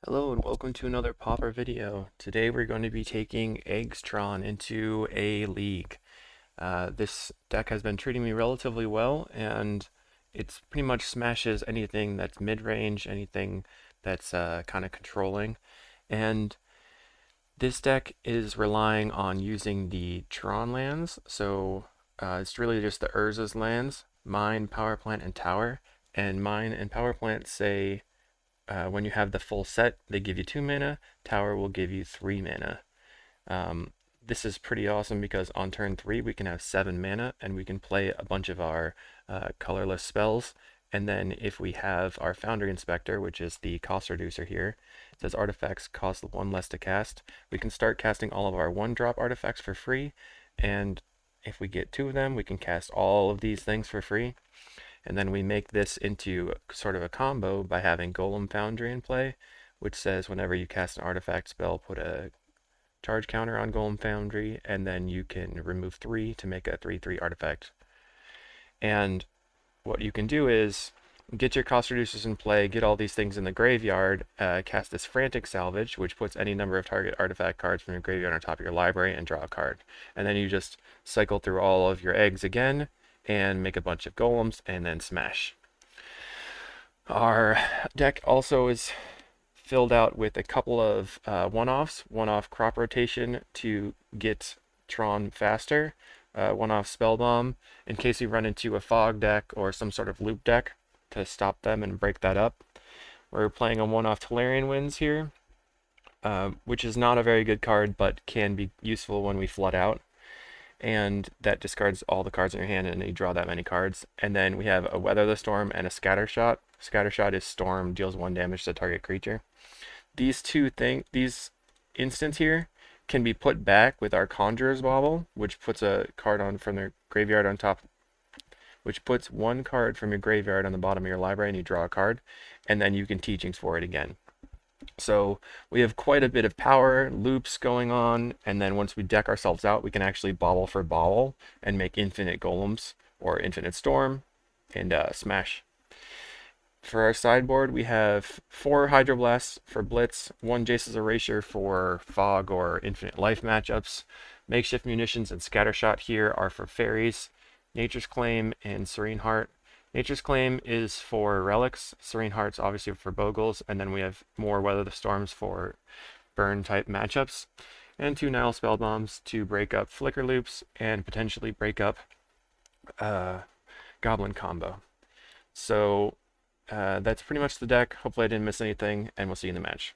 Hello and welcome to another Pauper video. Today we're going to be taking Egg Tron into a league. This deck has been treating me relatively well, and it's pretty much smashes anything that's mid-range, anything that's kind of controlling. And this deck is relying on using the Tron lands, so it's really just the Urza's lands, Mine, Power Plant, and Tower. And Mine and Power Plant say when you have the full set, they give you 2 mana. Tower will give you 3 mana. This is pretty awesome because on turn 3 we can have 7 mana and we can play a bunch of our colorless spells. And then if we have our Foundry Inspector, which is the cost reducer here, it says artifacts cost 1 less to cast. We can start casting all of our 1-drop artifacts for free. And if we get 2 of them, we can cast all of these things for free. And then we make this into sort of a combo by having Golem Foundry in play, which says whenever you cast an artifact spell, put a charge counter on Golem Foundry, and then you can remove 3 to make a 3/3 artifact. And what you can do is get your cost reducers in play, get all these things in the graveyard, cast this Frantic Salvage, which puts any number of target artifact cards from your graveyard on top of your library, and draw a card. And then you just cycle through all of your eggs again, and make a bunch of golems, and then smash. Our deck also is filled out with a couple of one-offs. One-off crop rotation to get Tron faster. One-off spell bomb in case we run into a fog deck or some sort of loop deck to stop them and break that up. We're playing a one-off Tolarian Winds here, which is not a very good card, but can be useful when we flood out. And that discards all the cards in your hand and you draw that many cards. And then we have a Weather the Storm and a Scattershot. Scattershot is Storm, deals 1 damage to target creature. These instants here can be put back with our Conjurer's Bauble, which puts a card on from their graveyard on top, which puts 1 card from your graveyard on the bottom of your library and you draw a card, and then you can Teachings for it again. So we have quite a bit of power, loops going on, and then once we deck ourselves out, we can actually bobble for bobble and make infinite golems or infinite storm and smash. For our sideboard, we have 4 Hydroblasts for Blitz, 1 Jace's Erasure for Fog or Infinite Life matchups. Makeshift Munitions and Scattershot here are for fairies, Nature's Claim and Serene Heart. Nature's Claim is for relics, Serene Heart's obviously for Bogles, and then we have more Weather the Storms for burn type matchups, and 2 Nile Spell Bombs to break up Flicker Loops and potentially break up Goblin Combo. So that's pretty much the deck. Hopefully I didn't miss anything, and we'll see you in the match.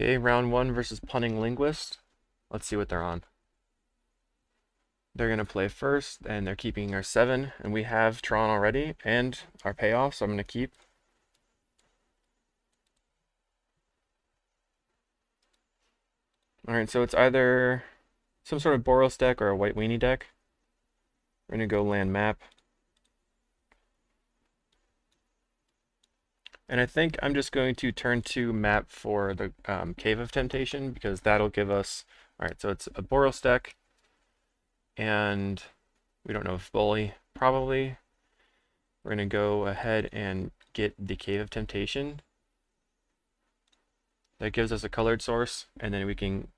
Okay, round 1 versus Punning Linguist. Let's see what they're on. They're going to play first, and they're keeping our 7, and we have Tron already, and our payoff, so I'm going to keep. Alright, so it's either some sort of Boros deck or a White Weenie deck. We're going to go land map. And I think I'm just going to turn to map for the Cave of Temptation, because that'll give us... Alright, so it's a Boros deck. And we don't know if Bully, probably. We're going to go ahead and get the Cave of Temptation. That gives us a colored source, and then we can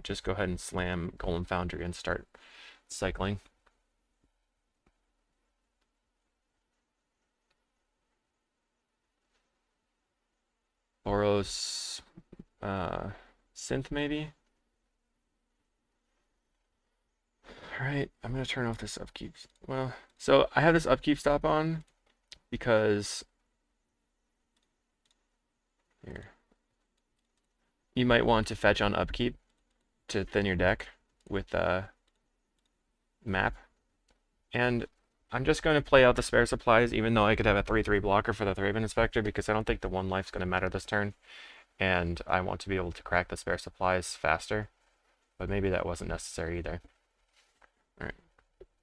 just go ahead and slam Golem Foundry and start cycling. Boros, Synth maybe? Alright, I'm going to turn off this upkeep. Well, so I have this upkeep stop on because here. You might want to fetch on upkeep to thin your deck with map. And I'm just going to play out the spare supplies, even though I could have a 3/3 blocker for the Thraben Inspector, because I don't think the 1 life's going to matter this turn. And I want to be able to crack the spare supplies faster. But maybe that wasn't necessary either. Alright.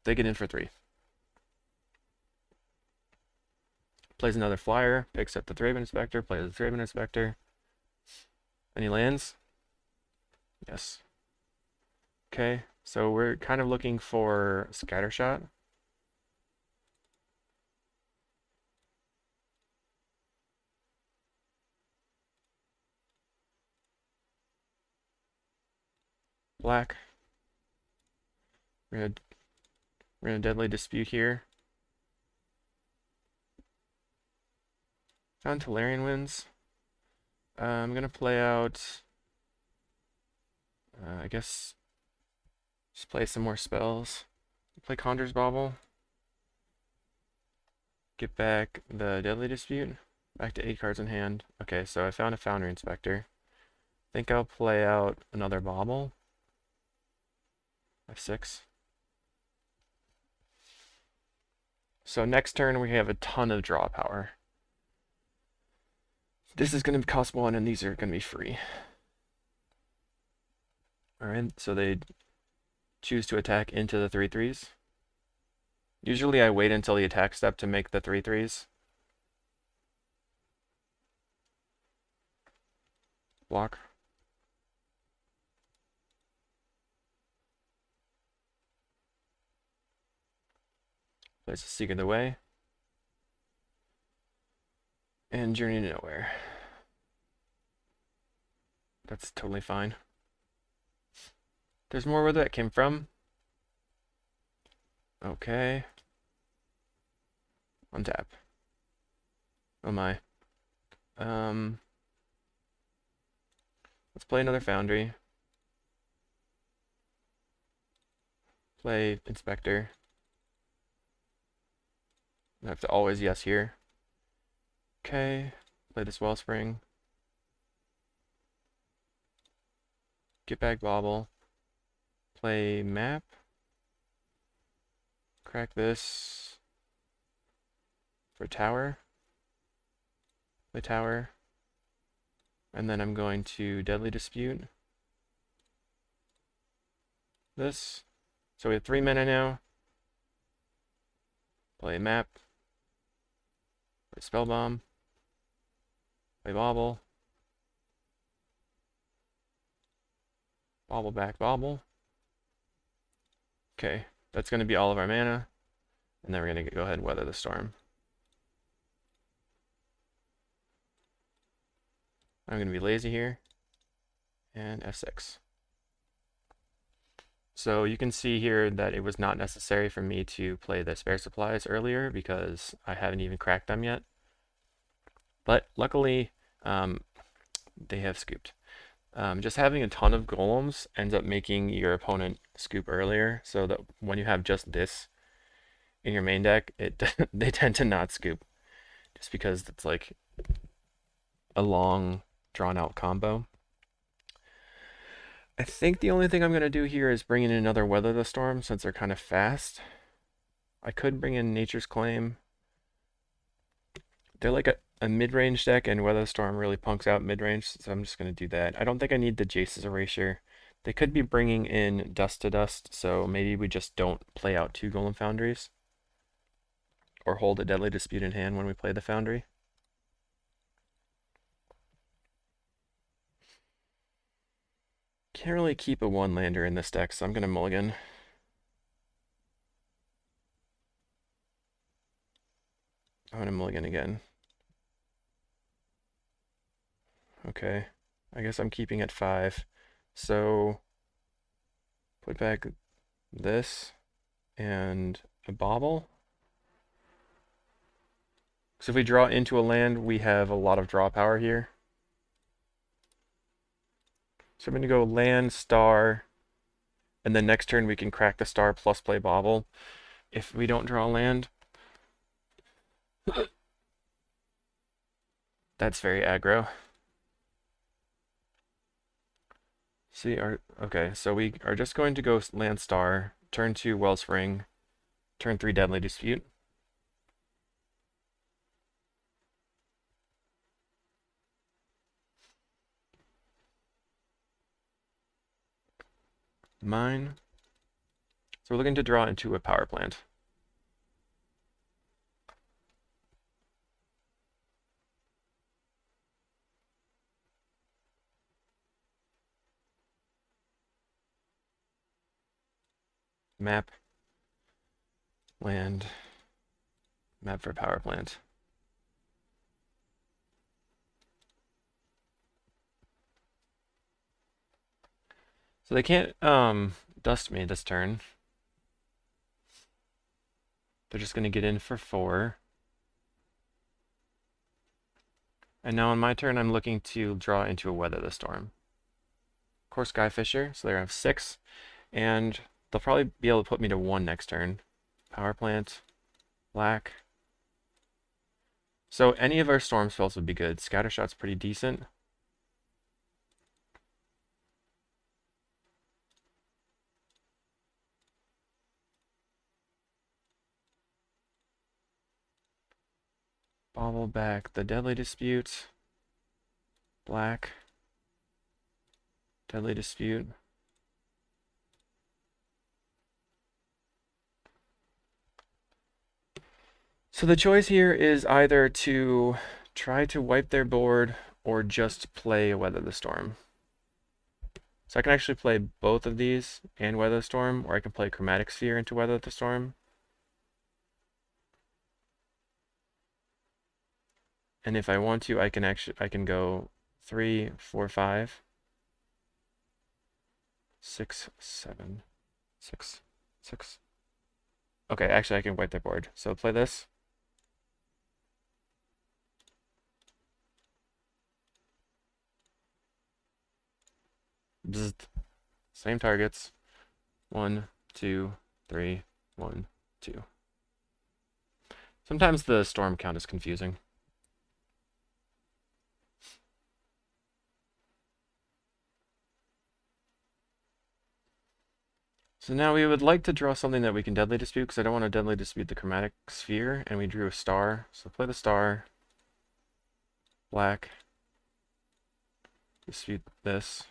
They get in for 3. Plays another flyer, picks up the Thraben Inspector, plays the Thraben Inspector. Any lands? Yes. Okay, so we're kind of looking for Scattershot. Black. We're gonna Deadly Dispute here. Found Tolarian Winds. I'm gonna play out. I guess just play some more spells. Play Conjurer's Bauble. Get back the Deadly Dispute. Back to 8 cards in hand. Okay, so I found a Foundry Inspector. Think I'll play out another Bauble. F6. So next turn we have a ton of draw power. This is going to cost 1 and these are going to be free. Alright, so they choose to attack into the 3/3s. Usually I wait until the attack step to make the 3/3s. Block. Plays a Seek of the Way. And Journey to Nowhere. That's totally fine. There's more where that came from. Okay. Untap. Oh my. Let's play another Foundry. Play Inspector. I have to always yes here. Okay. Play this Wellspring. Get back Bauble. Play Map. Crack this for Tower. Play Tower. And then I'm going to Deadly Dispute this. So we have 3 mana now. Play Map. Play Spell Bomb. Play Bauble. Bauble back Bauble. Okay, that's going to be all of our mana. And then we're going to go ahead and Weather the Storm. I'm going to be lazy here. And F6. So you can see here that it was not necessary for me to play the Spare Supplies earlier because I haven't even cracked them yet. But luckily, they have scooped. Just having a ton of golems ends up making your opponent scoop earlier, so that when you have just this in your main deck, they tend to not scoop, just because it's like a long, drawn-out combo. I think the only thing I'm going to do here is bring in another Weather the Storm, since they're kind of fast. I could bring in Nature's Claim. They're like a mid-range deck, and Weather the Storm really punks out mid-range, so I'm just going to do that. I don't think I need the Jace's Erasure. They could be bringing in Dust to Dust, so maybe we just don't play out 2 Golem Foundries. Or hold a Deadly Dispute in hand when we play the Foundry. Can't really keep a 1-lander in this deck, so I'm going to mulligan. I'm going to mulligan again. Okay, I guess I'm keeping at 5. So, put back this and a Bauble. So if we draw into a land, we have a lot of draw power here. So I'm going to go land, star, and then next turn we can crack the star plus play Bauble. If we don't draw land, that's very aggro. See, okay, so we are just going to go land star, turn 2 Wellspring, turn 3 Deadly Dispute. Mine. So we're looking to draw into a power plant. Map. Land. Map for power plant. So they can't dust me this turn. They're just going to get in for 4. And now on my turn, I'm looking to draw into a Weather the Storm. Of course, Skyfisher, so they have 6. And they'll probably be able to put me to 1 next turn. Power Plant, black. So any of our storm spells would be good. Scattershot's pretty decent. Bobble back the Deadly Dispute. Black. Deadly Dispute. So the choice here is either to try to wipe their board or just play Weather the Storm. So I can actually play both of these and Weather the Storm, or I can play Chromatic Sphere into Weather the Storm. And if I want to, I can go 3, 4, 5, 6, 7, 6, 6. Okay, actually I can wipe their board. So play this. Bzzzt. Same targets. 1, 2, 3, 1, 2. Sometimes the storm count is confusing. So now we would like to draw something that we can Deadly Dispute, because I don't want to Deadly Dispute the Chromatic Sphere, and we drew a star. So play the star. Black. Dispute this.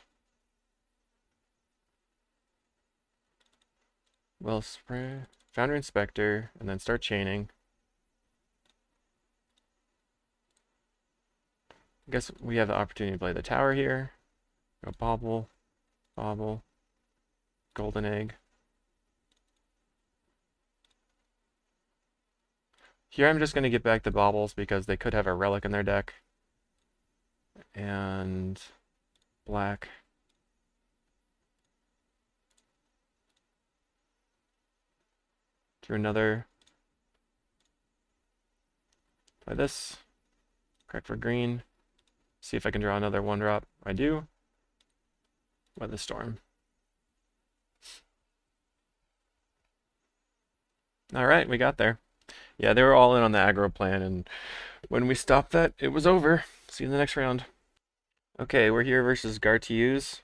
Well, spray. Foundry Inspector, and then start chaining. I guess we have the opportunity to play the tower here. Go bobble, bobble, golden egg. Here I'm just going to get back the baubles because they could have a relic in their deck. And black. Drew another. Play this. Correct for green. See if I can draw another 1-drop. I do. Weather Storm. Alright, we got there. Yeah, they were all in on the aggro plan, and when we stopped that, it was over. See you in the next round. Okay, we're here versus Gartius.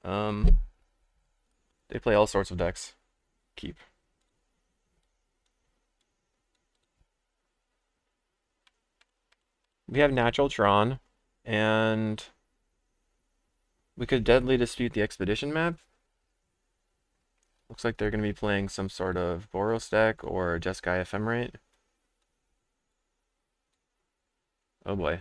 They play all sorts of decks. Keep. We have Natural Tron, and we could Deadly Dispute the Expedition map. Looks like they're going to be playing some sort of Boros deck or Jeskai Ephemerate. Oh boy.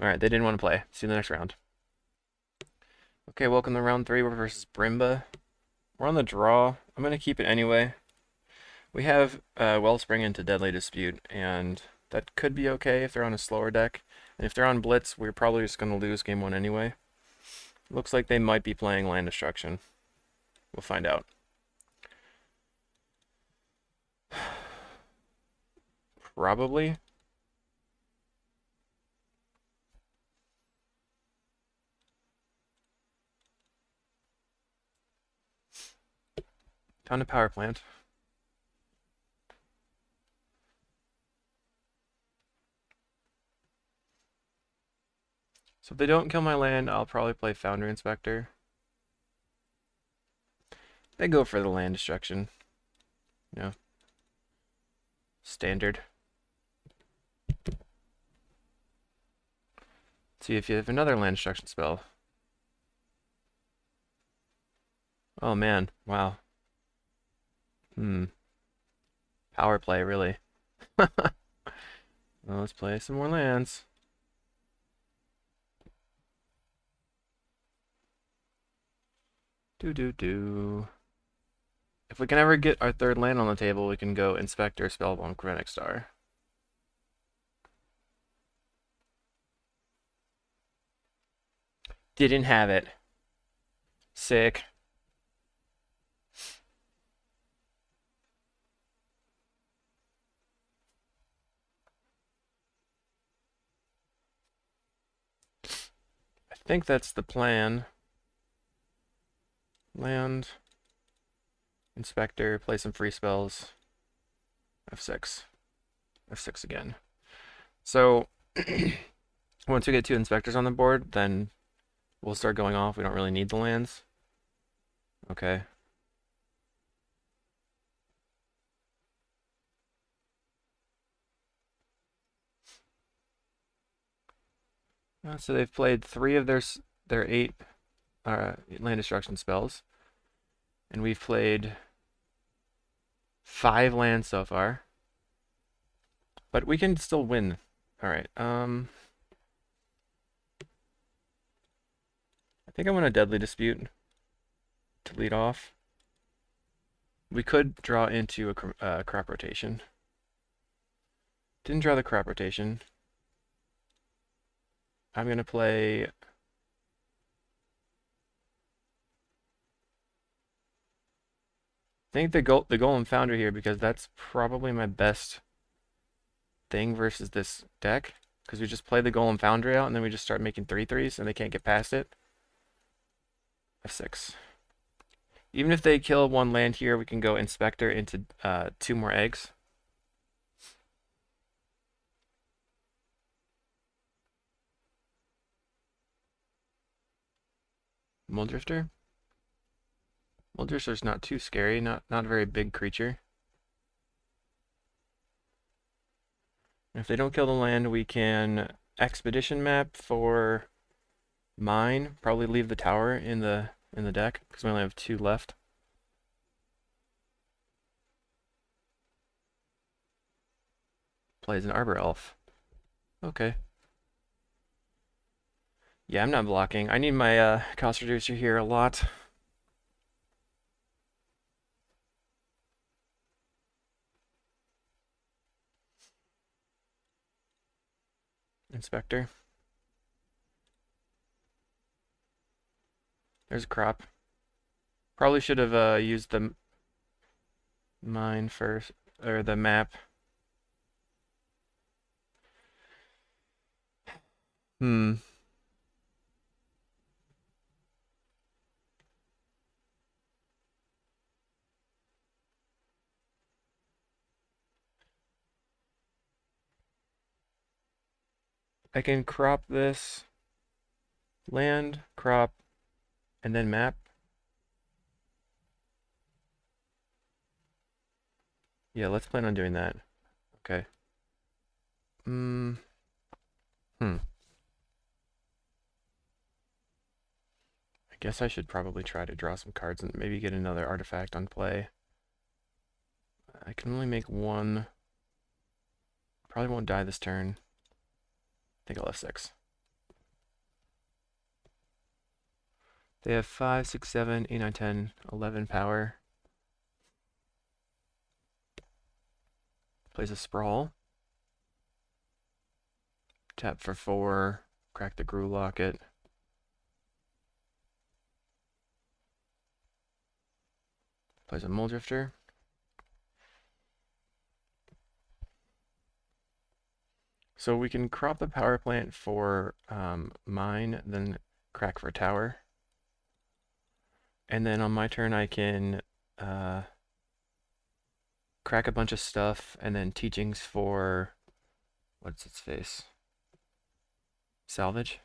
Alright, they didn't want to play. See you in the next round. Okay, welcome to round 3. We're versus Brimba. We're on the draw. I'm going to keep it anyway. We have Wellspring into Deadly Dispute, and that could be okay if they're on a slower deck. And if they're on Blitz, we're probably just going to lose game 1 anyway. Looks like they might be playing Land Destruction. We'll find out. Probably. Found a power plant. So if they don't kill my land, I'll probably play Foundry Inspector. They go for the land destruction. Yeah. Standard. See if you have another land destruction spell. Oh man, wow. Power play, really. Well, let's play some more lands. Do. If we can ever get our third land on the table, we can go Inspector, Spellbomb, Chromatic Star. Didn't have it. Sick. I think that's the plan. Land. Inspector, play some free spells. F6. F6 again. So, once we get 2 Inspectors on the board, then we'll start going off. We don't really need the lands. Okay. So they've played 3 of their 8 land destruction spells. And we've played 5 lands so far. But we can still win. Alright, I think I want a Deadly Dispute to lead off. We could draw into a crop rotation. Didn't draw the crop rotation. I'm going to play... I think the Golem Founder here, because that's probably my best thing versus this deck. Because we just play the Golem Foundry out, and then we just start making 3/3s, and they can't get past it. F6. Even if they kill 1 land here, we can go Inspector into 2 more eggs. Muldrifter? Muldrifter's not too scary, not a very big creature. If they don't kill the land, we can Expedition Map for mine. Probably leave the tower in the deck, because we only have 2 left. Plays an Arbor Elf. Okay. Yeah, I'm not blocking. I need my cost reducer here a lot. Inspector. There's a crop. Probably should have used the mine first, or the map. Hmm. I can crop this land, crop, and then map. Yeah, let's plan on doing that. Okay. Hmm. I guess I should probably try to draw some cards and maybe get another artifact on play. I can only make 1. Probably won't die this turn. I think I'll F6. They have 5, 6, 7, 8, 9, 10, 11 power. Plays a Sprawl. Tap for 4. Crack the Grew Locket. Plays a Muldrifter. So we can crop the power plant for mine, then crack for tower. And then on my turn I can crack a bunch of stuff, and then teachings for, what's its face? Salvage.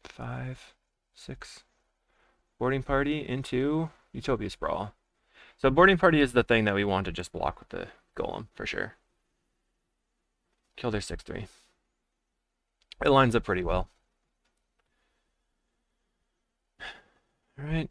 Five, 6. Boarding party into Utopia Sprawl. So boarding party is the thing that we want to just block with the golem, for sure. Kill their 6/3. It lines up pretty well. Alright.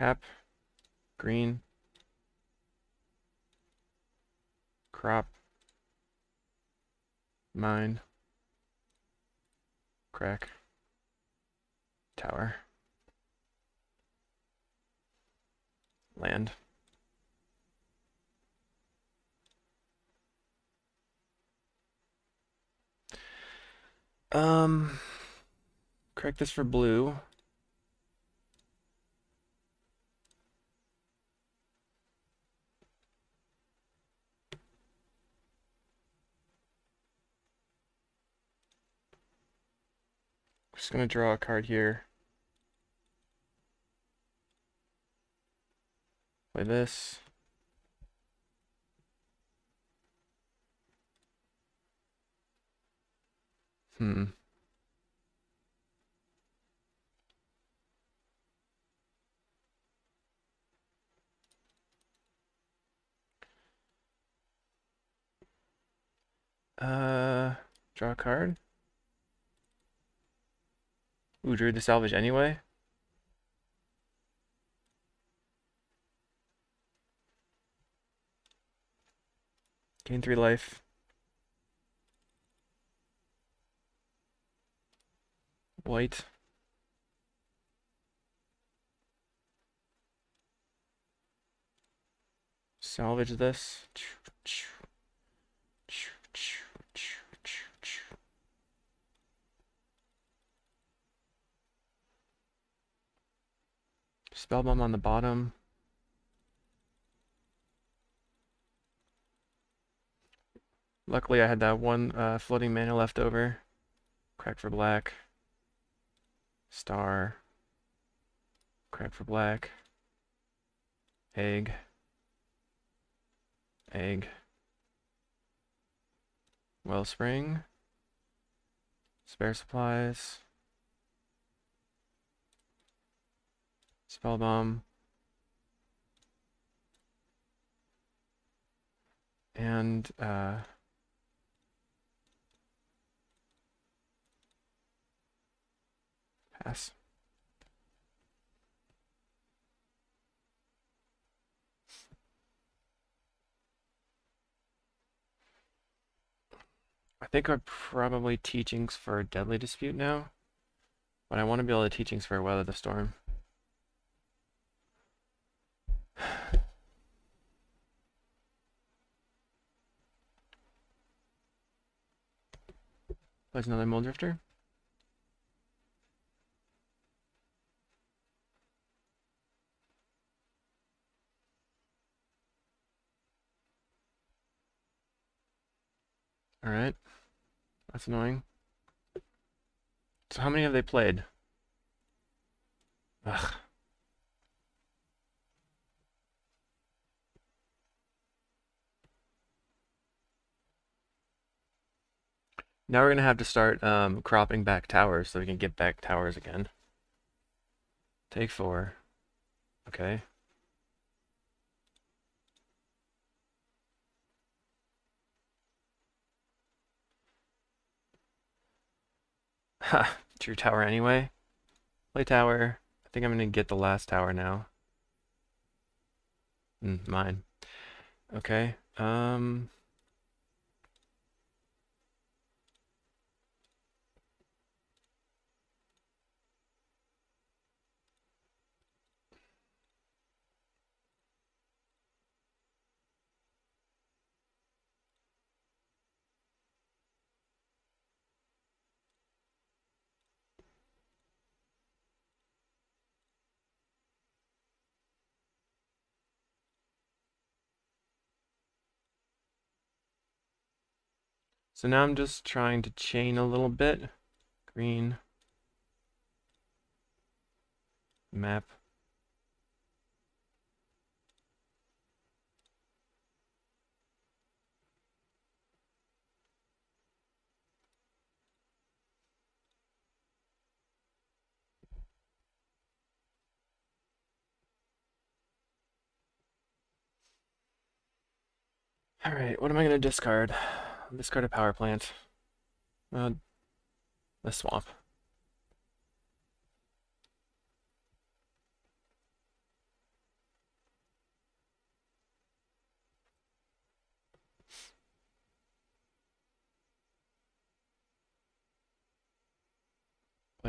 Tap, green, crop, mine, crack, tower, land. Correct this for blue. Just gonna draw a card here. Play this. Hmm. Draw a card. Ooh, drew the salvage anyway. Gain 3 life. White. Salvage this. Spellbomb on the bottom. Luckily I had that one floating mana left over. Crack for black. Star. Crack for black. Egg. Egg. Wellspring. Spare supplies. Spellbomb. And pass. I think I'm probably teachings for Deadly Dispute now, but I want to be able to teachings for Weather the Storm. Plays another Mold Drifter. Alright. That's annoying. So how many have they played? Ugh. Now we're gonna have to start cropping back towers so we can get back towers again. Take 4. Okay. Ha! True tower anyway. Play tower. I think I'm gonna get the last tower now. Mine. Okay. So now I'm just trying to chain a little bit. Green. Map. Alright, what am I gonna discard? Discard a power plant. The swamp.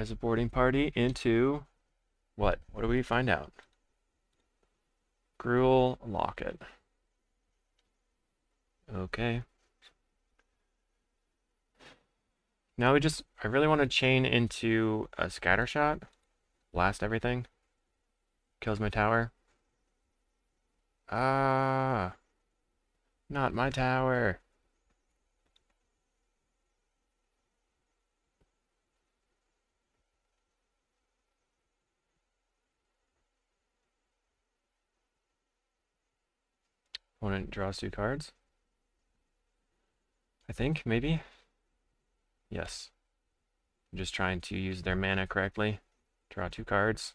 As a boarding party into what? What do we find out? Gruel locket. Okay. Now I really want to chain into a scatter shot. Blast everything. Kills my tower. Ah, not my tower. Opponent draws 2 cards. I think, maybe? Yes. I'm just trying to use their mana correctly. Draw 2 cards.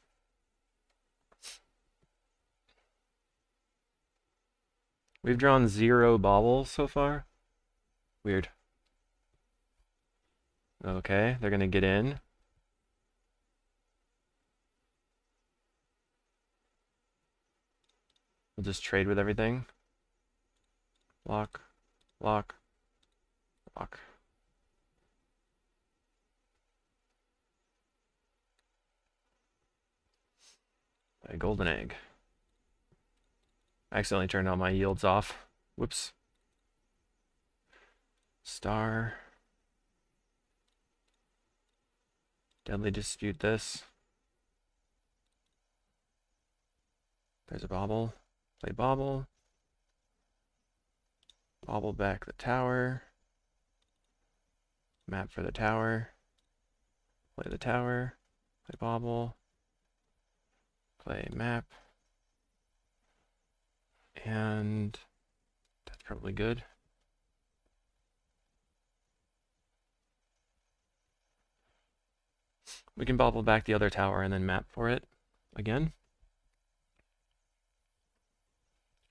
We've drawn 0 baubles so far. Weird. Okay, they're gonna get in. We'll just trade with everything. Lock, lock, lock. A golden egg. I accidentally turned all my yields off. Whoops. Star. Deadly dispute this. There's a bauble. Play bauble. Bauble back the tower. Map for the tower. Play the tower. Play bauble. Play map. And that's probably good. We can bauble back the other tower and then map for it again.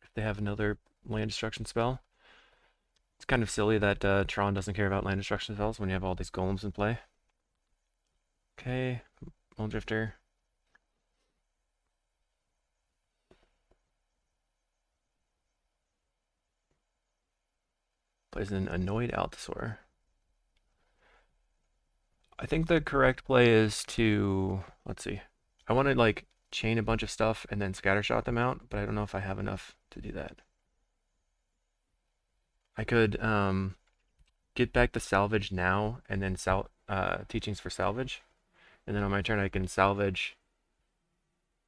If they have another land destruction spell. It's kind of silly that Tron doesn't care about land destruction spells when you have all these golems in play. Okay, Muldrifter. Plays an Annoyed Altasaur. I think the correct play is to, let's see. I want to like chain a bunch of stuff and then scattershot them out, but I don't know if I have enough to do that. I could get back the salvage now and then teachings for salvage. And then on my turn I can salvage,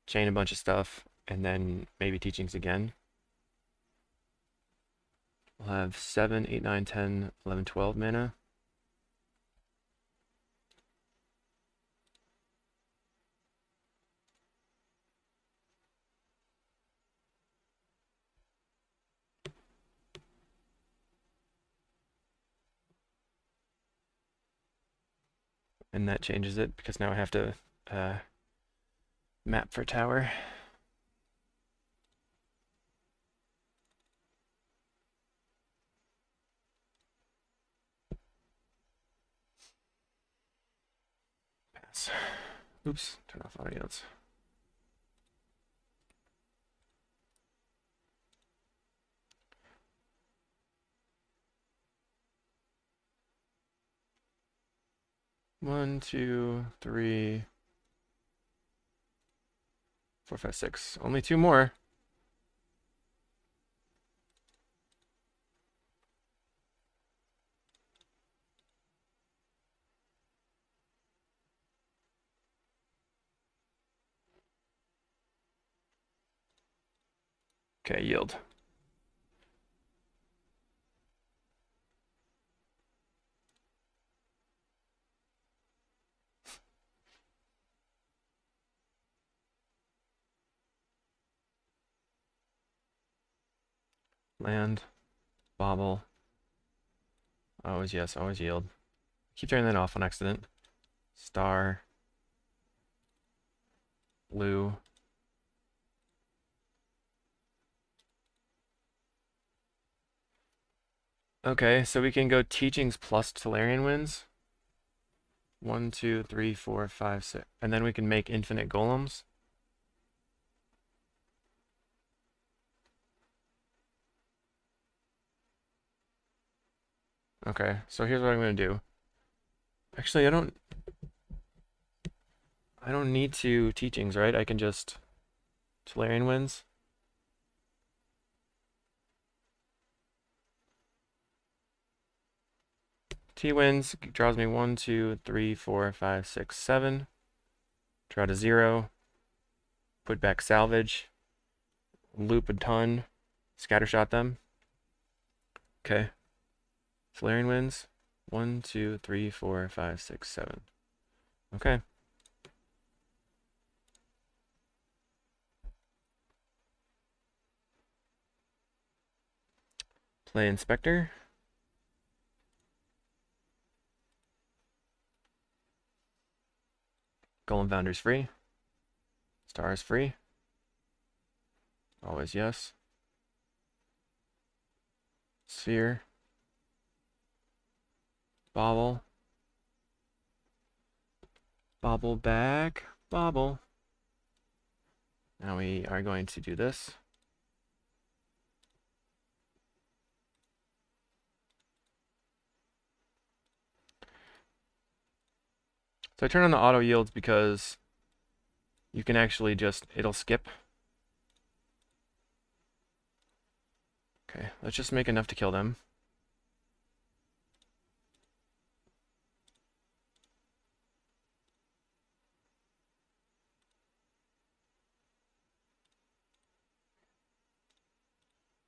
chain a bunch of stuff, and then maybe teachings again. We'll have 7, 8, 9, 10, 11, 12 mana. And that changes it because now I have to map for tower. Pass. Oops, turn off audios. One, two, three, 4, 5, 6. Only 2 more. Okay, yield. Land, bobble. Always yes, always yield. Keep turning that off on accident. Star. Blue. Okay, so we can go teachings plus Tolarian Winds. 1, 2, 3, 4, 5, 6. And then we can make infinite golems. Okay, so here's what I'm going to do. Actually, I don't... I don't need to teachings, right? I can just Solarian Winds. T wins, draws me 1, 2, 3, 4, 5, 6, 7. Draw to 0. Put back salvage. Loop a ton. Scattershot them. Okay. Solarian Winds. 1, 2, 3, 4, 5, 6, 7. Okay. Play Inspector. Golem Founder's free. Star is free. Always yes. Sphere. Bobble. Bobble back. Bobble. Now we are going to do this. So I turn on the auto yields because you can actually just, it'll skip. Okay, let's just make enough to kill them.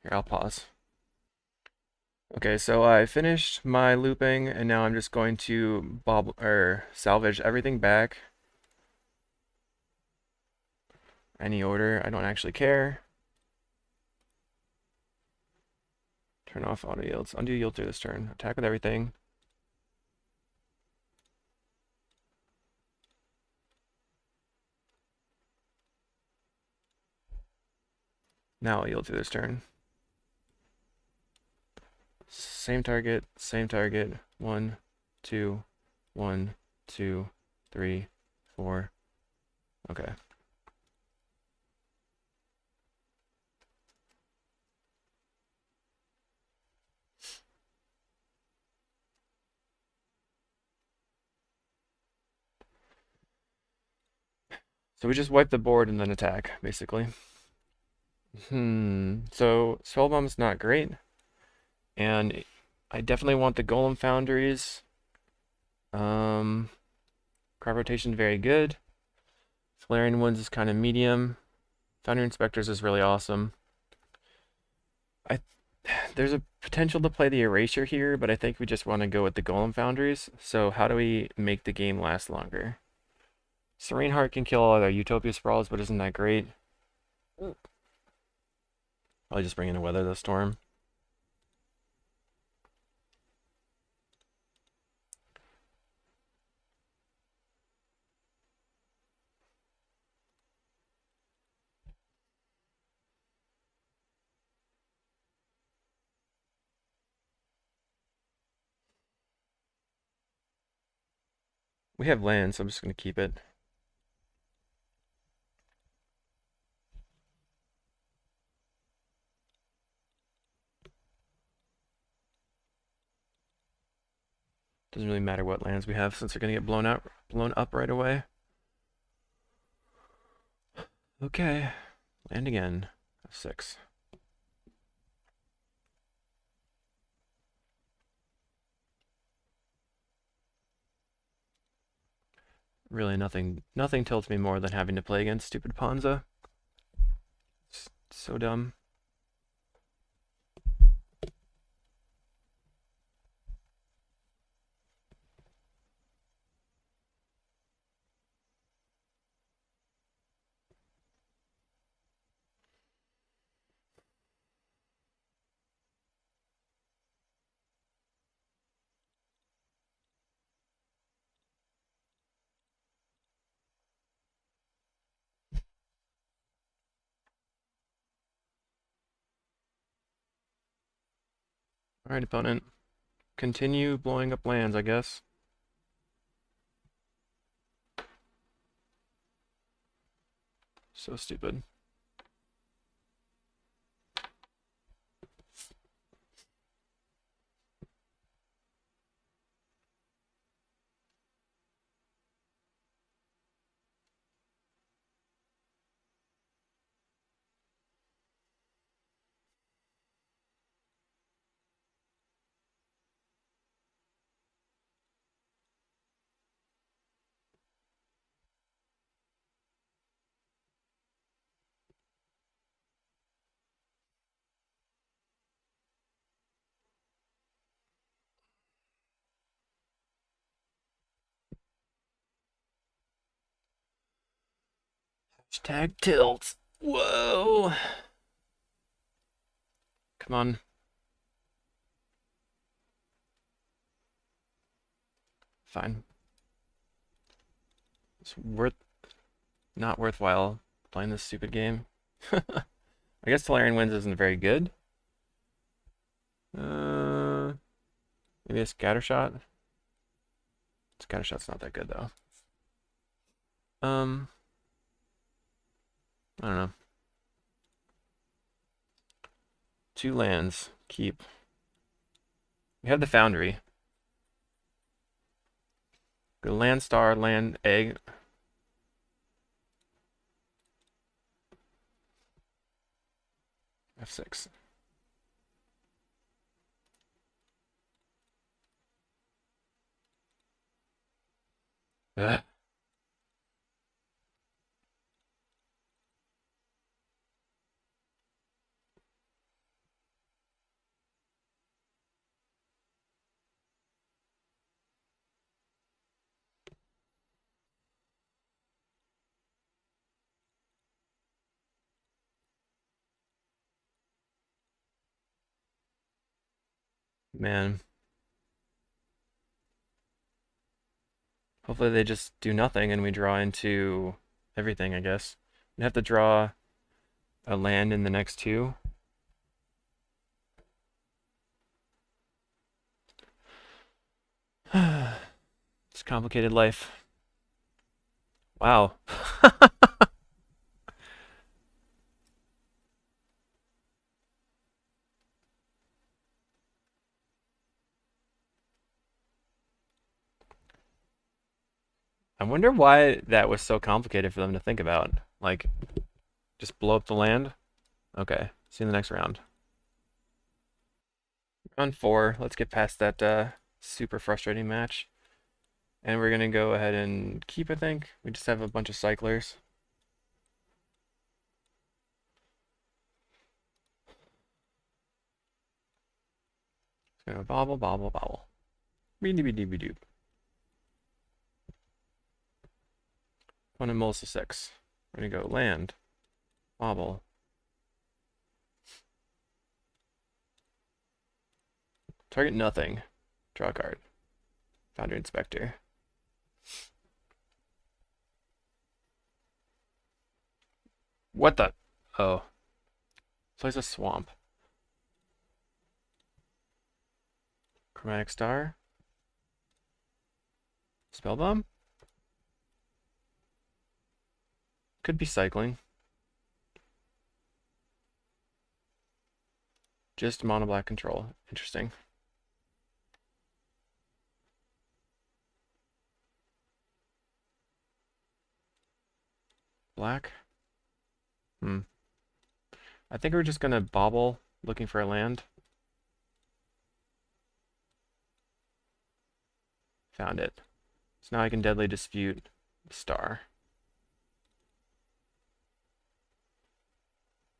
Here, I'll pause. Okay, so I finished my looping, and now I'm just going to salvage everything back. Any order, I don't actually care. Turn off auto yields. Undo yield through this turn. Attack with everything. Now I'll yield through this turn. Same target, same target. 1, 2, 1, 2, 3, 4. Okay. So we just wipe the board and then attack, basically. So Spellbomb's not great. And I definitely want the Golem Foundries. Crop rotation very good. Solarian Winds is kind of medium. Foundry Inspectors is really awesome. There's a potential to play the Erasure here, but I think we just want to go with the Golem Foundries. So how do we make the game last longer? Serene Heart can kill all other Utopia Sprawls, but isn't that great? Probably just bring in a Weather the Storm. We have land, so I'm just going to keep it. Doesn't really matter what lands we have since they're going to get blown up right away. Okay, land again. 6. Really nothing tilts me more than having to play against stupid Ponza. It's so dumb. Alright, opponent. Continue blowing up lands, I guess. So stupid. Hashtag tilt. Whoa. Come on. Fine. It's not worthwhile playing this stupid game. I guess Tolarian Winds isn't very good. Uh, Maybe a scatter shot. Scatter shot's not that good though. I don't know. 2 lands. Keep. We have the Foundry. Go land star, land egg. F6. Ugh. Man. Hopefully they just do nothing and we draw into everything, I guess. We have to draw a land in the next 2. It's complicated life. Wow. I wonder why that was so complicated for them to think about. Like, just blow up the land? Okay, see you in the next round. Round 4, let's get past that super frustrating match. And we're gonna go ahead and keep, I think. We just have a bunch of cyclers. It's gonna bobble, bobble, bobble. Beady-beady-beady-doop. Opponent mulls to 6. We're gonna go land, bobble. Target nothing. Draw a card. Foundry Inspector. What the? Oh. Plays a swamp. Chromatic Star. Spellbomb? Could be cycling. Just mono black control. Interesting. Black? I think we're just gonna bobble looking for a land. Found it. So now I can Deadly Dispute Star.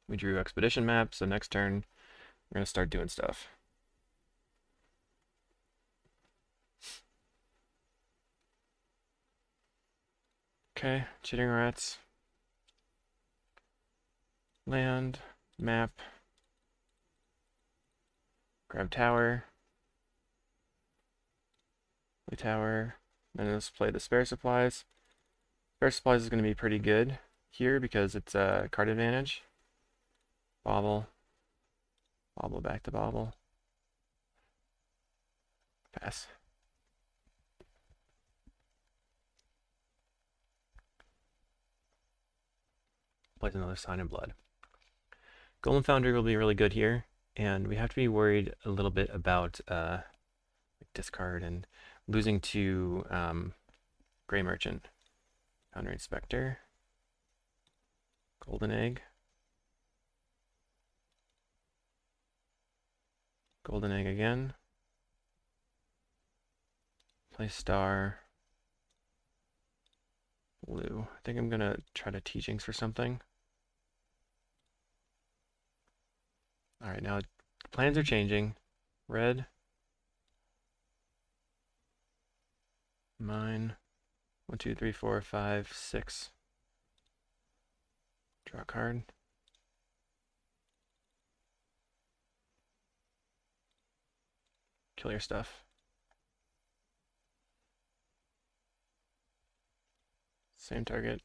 We drew Expedition Map, so next turn we're gonna start doing stuff. Okay, Chittering Rats. Land, map, grab tower, play tower, then let's play the spare supplies. Spare supplies is going to be pretty good here because it's a card advantage. Bobble, bobble back to bobble. Pass. Plays another Sign in Blood. Golem Foundry will be really good here, and we have to be worried a little bit about discard and losing to Gray Merchant. Foundry Inspector. Golden Egg. Golden Egg again. Play Star. Blue. I think I'm gonna try to Teachings for something. Alright, now plans are changing. Red. Mine. 1, 2, 3, 4, 5, 6. Draw a card. Kill your stuff. Same target,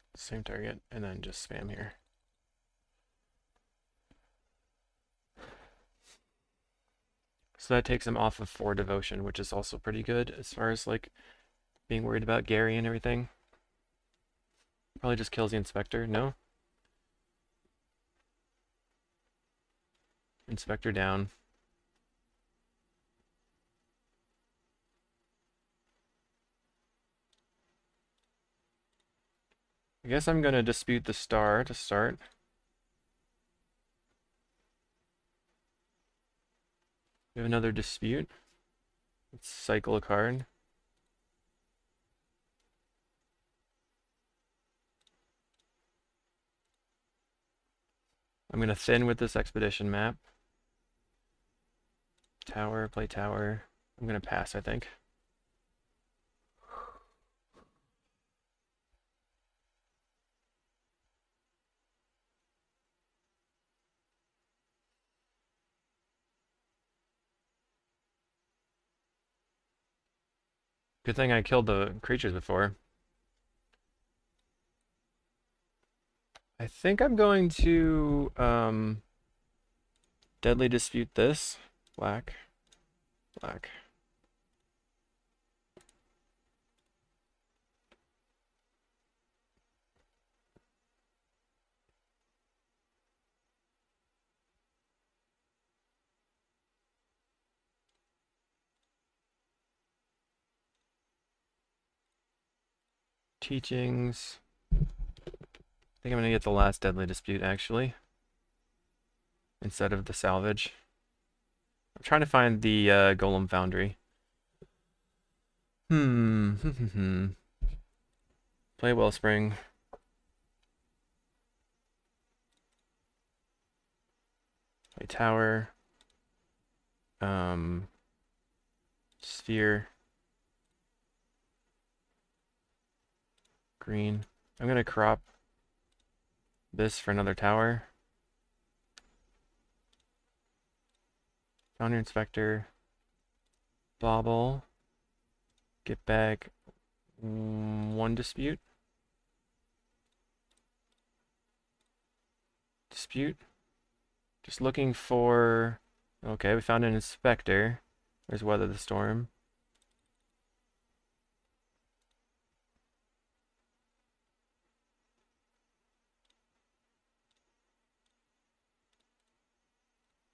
and then just spam here. So that takes him off of 4 devotion, which is also pretty good as far as like being worried about Gary and everything. Probably just kills the inspector. No? Inspector down. I guess I'm gonna dispute the star to start. We have another dispute. Let's cycle a card. I'm gonna thin with this expedition map. Tower, play tower. I'm gonna pass, I think. Good thing I killed the creatures before. I think I'm going to deadly dispute this. Black. Black. Teachings. I think I'm gonna get the last deadly dispute actually, instead of the salvage. I'm trying to find the golem foundry. Play Wellspring. Play tower. Sphere. Green. I'm gonna crop this for another tower. Foundry Inspector. Bobble. Get back 1 dispute. Dispute. Just looking for... Okay, we found an Inspector. There's Weather the Storm.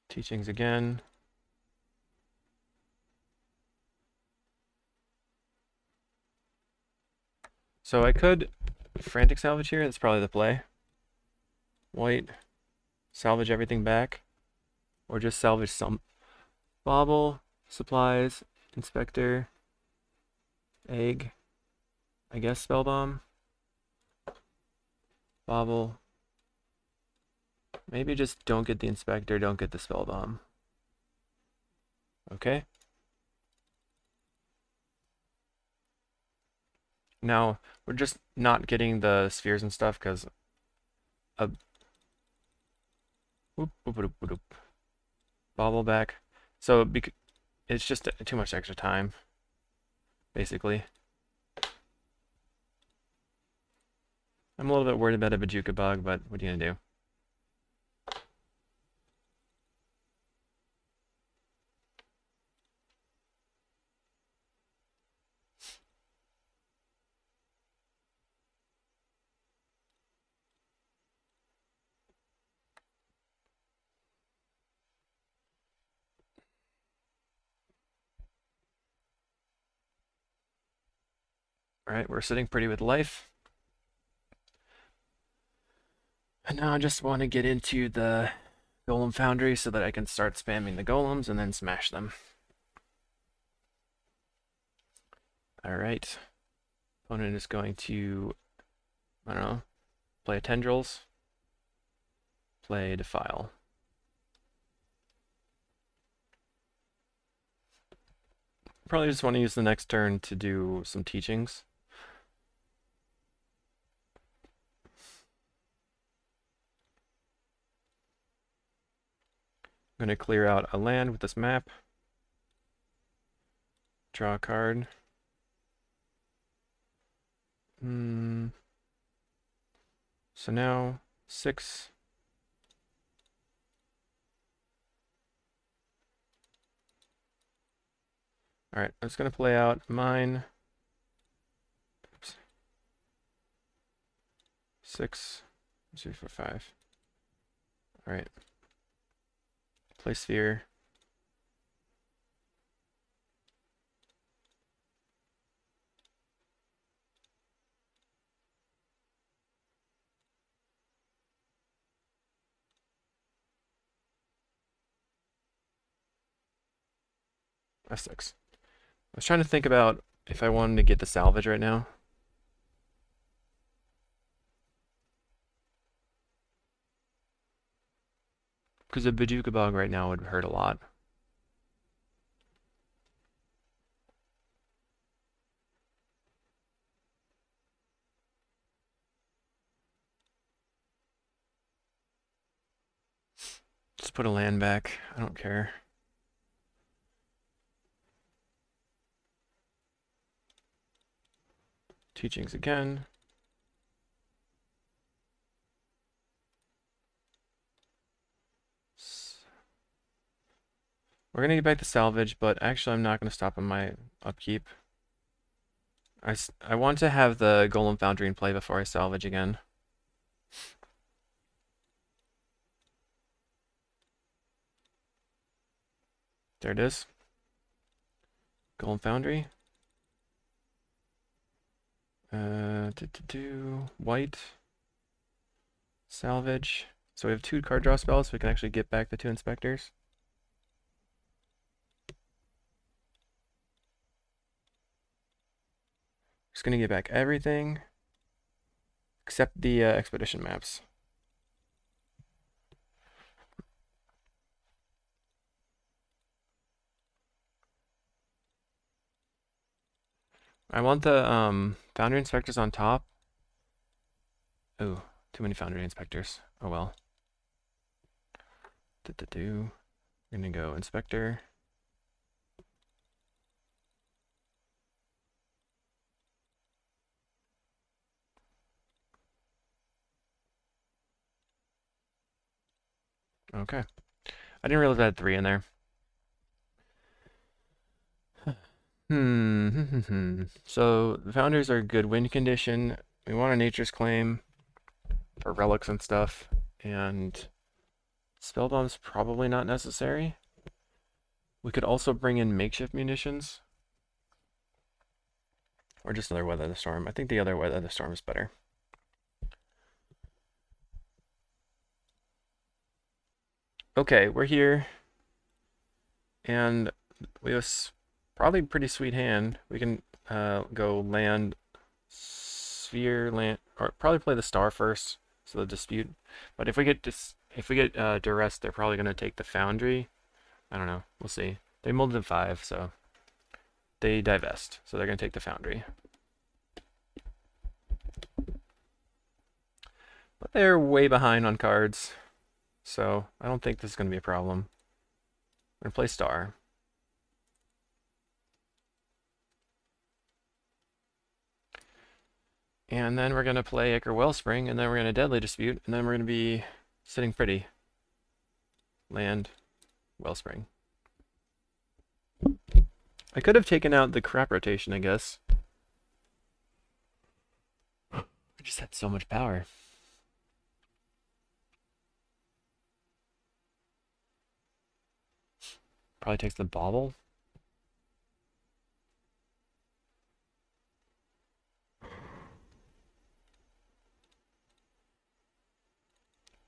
Teachings again. So I could frantic salvage here. That's probably the play. White. Salvage everything back. Or just salvage some. Bobble. Supplies. Inspector. Egg. I guess Spellbomb. Bobble. Maybe just don't get the Inspector, don't get the Spellbomb. Okay. Now, we're just not getting the spheres and stuff because bobble back. So it's just too much extra time, basically. I'm a little bit worried about a Bajuka bug, but what are you gonna do? Alright, we're sitting pretty with life. And now I just want to get into the Golem Foundry so that I can start spamming the golems and then smash them. Alright. Opponent is going to, I don't know, play a Tendrils, play Defile. Probably just want to use the next turn to do some teachings. going to clear out a land with this map. Draw a card. So now 6. All right, I'm just going to play out mine. Oops. 6, 2, 4, 5. All right. Play sphere. F6. I was trying to think about if I wanted to get the salvage right now. Because a Bajuka Bog right now would hurt a lot. Just put a land back. I don't care. Teachings again. We're going to get back to salvage, but actually I'm not going to stop on my upkeep. I want to have the Golem Foundry in play before I salvage again. There it is. Golem Foundry. White. Salvage. So we have 2 card draw spells, so we can actually get back the 2 inspectors. Just gonna get back everything except the expedition maps. I want the Foundry Inspectors on top. Oh, too many Foundry Inspectors. Oh well. We're gonna go Inspector. Okay. I didn't realize I had 3 in there. So the Founders are good win condition. We want a Nature's Claim for relics and stuff, and Spellbomb's probably not necessary. We could also bring in makeshift munitions, or just another Weather the Storm. I think the other Weather the Storm is better. Okay, we're here, and we have probably pretty sweet hand. We can go land, sphere, land, or probably play the star first, so the dispute. But if we get duress, they're probably gonna take the foundry. I don't know. We'll see. They molded in 5, so they divest. So they're gonna take the foundry. But they're way behind on cards, so I don't think this is gonna be a problem. We're gonna play star. And then we're going to play Ichor Wellspring, and then we're going to Deadly Dispute, and then we're going to be sitting pretty. Land, Wellspring. I could have taken out the crap rotation, I guess. I just had so much power. Probably takes the bauble.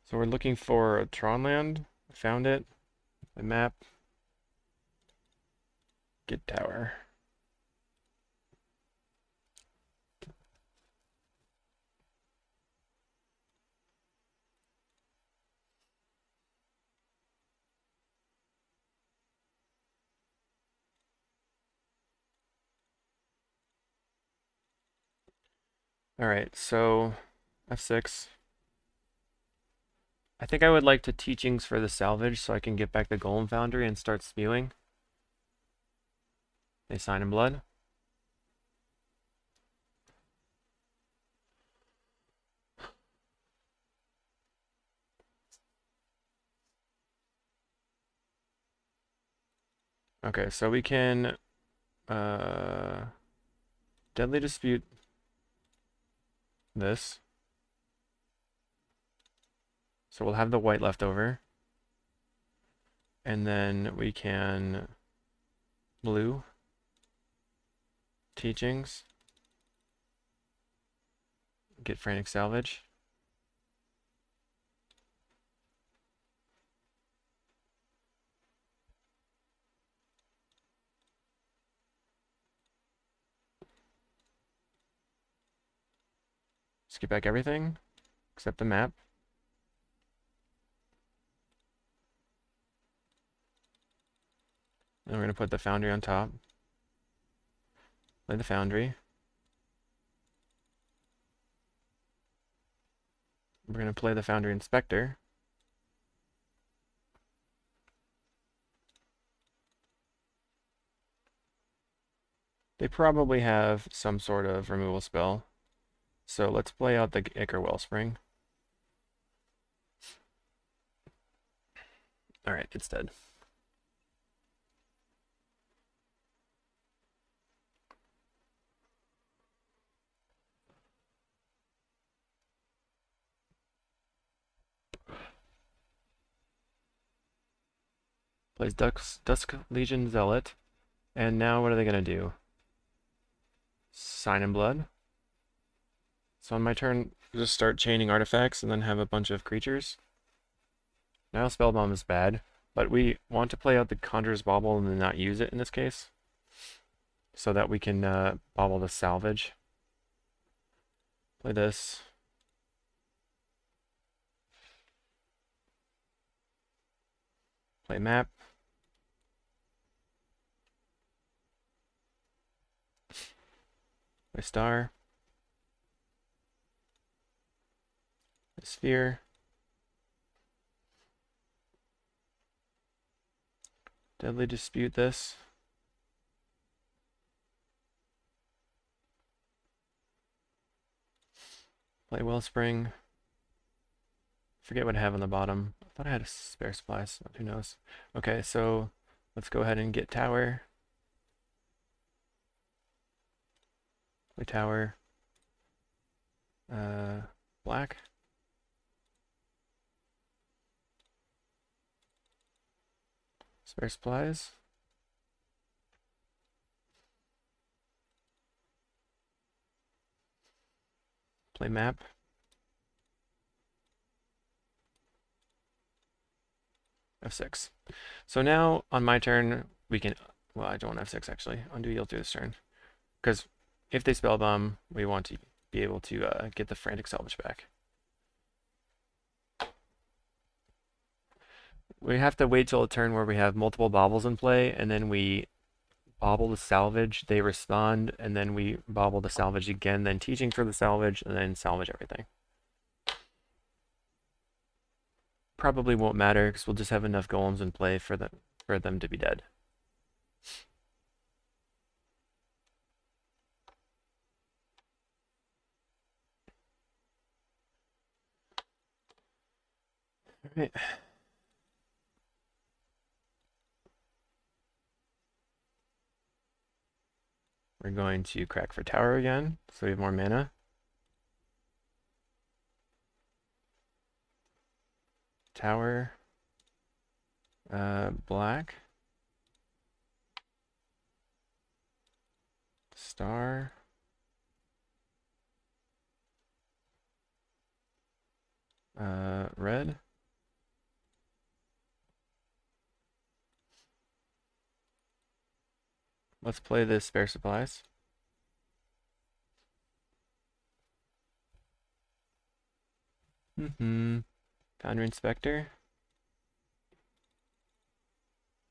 So we're looking for a Tron land. I found it. My map. Get tower. Alright, so F6. I think I would like to teachings for the salvage so I can get back the Golem Foundry and start spewing. They sign in blood. Okay, so we can deadly dispute this. So we'll have the white left over. And then we can blue teachings. Get frantic salvage. Skip back everything except the map. And we're going to put the foundry on top. Play the foundry. We're going to play the foundry inspector. They probably have some sort of removal spell. So let's play out the Ichor Wellspring. Alright, it's dead. Plays Dusk Legion Zealot. And now what are they going to do? Sign in blood. So on my turn, just start chaining artifacts and then have a bunch of creatures. Now Spellbomb is bad, but we want to play out the Conjurer's Bauble and then not use it in this case, so that we can bauble the salvage. Play this. Play map. Play star. Play sphere. Deadly dispute this. Play Wellspring. Forget what I have on the bottom. I thought I had a spare supplies. Who knows? Okay, so let's go ahead and get tower. Play tower. Black. Spare supplies. Play map. F6. So now on my turn, we can, well, I don't want F6 actually. Undo yield through this turn. Because if they spell bomb, we want to be able to get the frantic salvage back. We have to wait till a turn where we have multiple baubles in play, and then we bauble the salvage, they respond, and then we bauble the salvage again, then teaching for the salvage, and then salvage everything. Probably won't matter because we'll just have enough golems in play for them to be dead. All right. We're going to crack for tower again, so we have more mana. Tower. Black. Star. Red. Let's play this spare supplies. Foundry Inspector.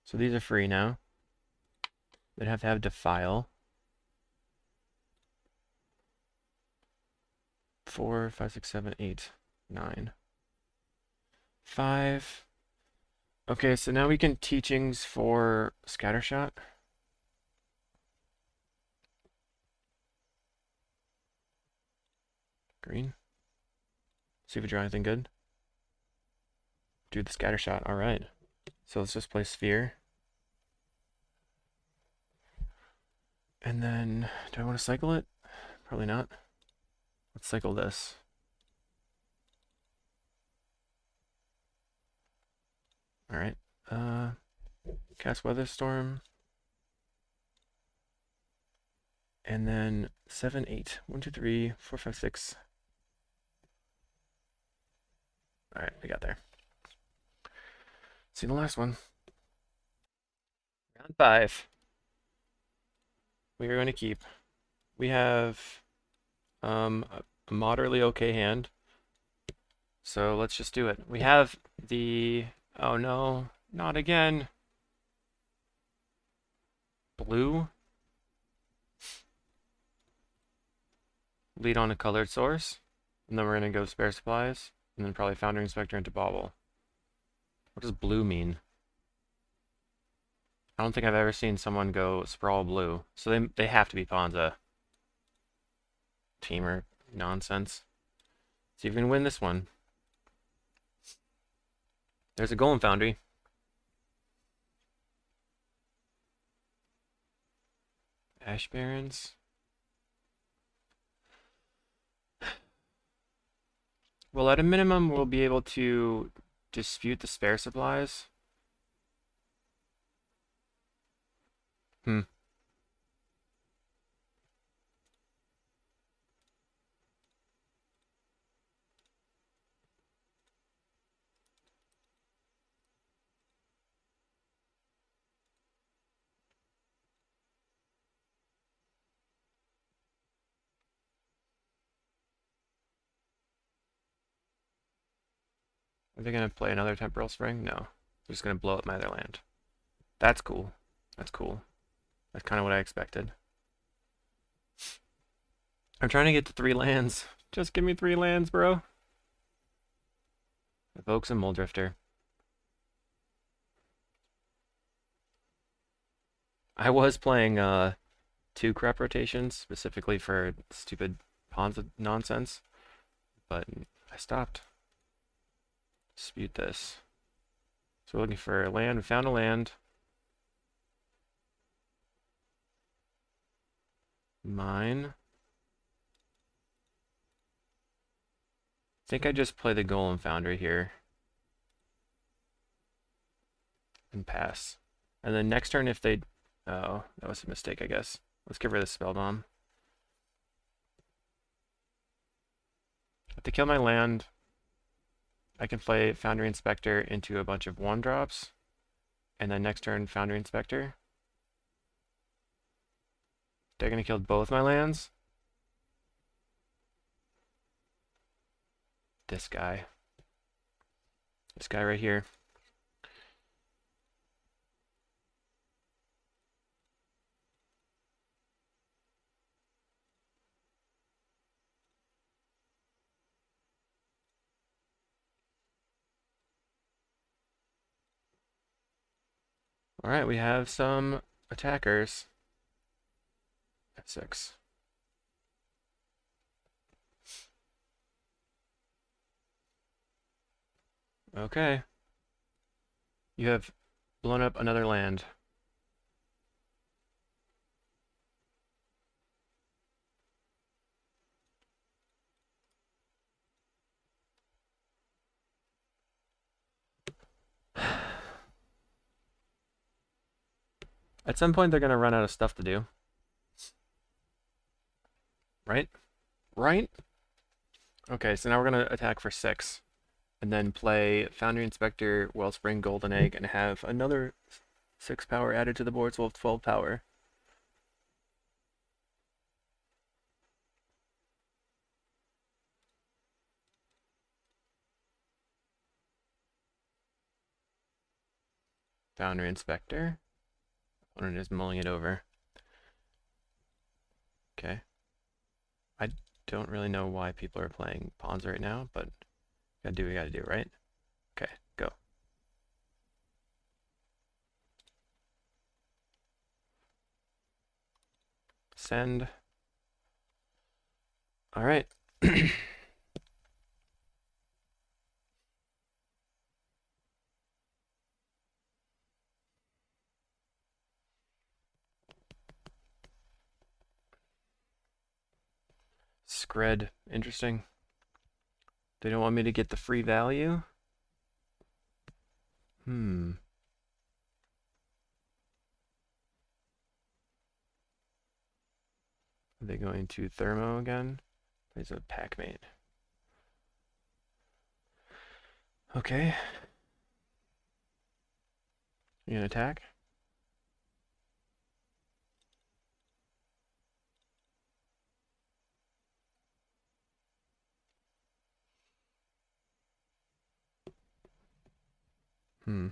So these are free now. They'd have to have Defile. 4, 5, 6, 7, 8, 9. 5. Okay, so now we can teachings for scattershot. Green. See if we draw anything good. Do the scattershot. All right. So let's just play sphere. And then, do I want to cycle it? Probably not. Let's cycle this. All right. Cast Weatherstorm. And then 7, 8. 1, 2, 3, 4, 5, 6. All right, we got there. See the last one. Round 5. We are going to keep. We have a moderately okay hand. So let's just do it. We have the, oh no, not again. Blue. Lead on a colored source. And then we're going to go spare supplies. And then probably Foundry Inspector into Bauble. What does blue mean? I don't think I've ever seen someone go sprawl blue. So they have to be Ponza. Temur nonsense. See if we can win this one. There's a Golem Foundry. Ash Barrens. Well, at a minimum, we'll be able to dispute the spare supplies. Hmm. Are they going to play another Temporal Spring? No. They're just going to blow up my other land. That's cool. That's cool. That's kind of what I expected. I'm trying to get to 3 lands. Just give me 3 lands, bro. Evokes a Muldrifter. I was playing 2 crop rotations specifically for stupid Ponza nonsense, but I stopped. Dispute this. So we're looking for a land. We found a land. Mine. I think I just play the Golem Foundry here. And pass. And then next turn if they... Oh, that was a mistake, I guess. Let's get rid of the Spell Bomb. If they kill my land, I can play Foundry Inspector into a bunch of 1-drops. And then next turn, Foundry Inspector. They're going to kill both my lands. This guy. This guy right here. Alright, we have some attackers. At 6. Okay. You have blown up another land. At some point, they're going to run out of stuff to do. Right? Right? Okay, so now we're going to attack for 6. And then play Foundry Inspector, Wellspring, Golden Egg, and have another 6 power added to the board, so we'll have 12 power. Foundry Inspector. Opponent is mulling it over. Okay. I don't really know why people are playing pawns right now, but gotta do what you gotta do, right? Okay, go. Send. All right. Scred. Interesting. They don't want me to get the free value? Hmm. Are they going to Thermo again? There's a Pac-Mate. Okay. You gonna attack? Hmm.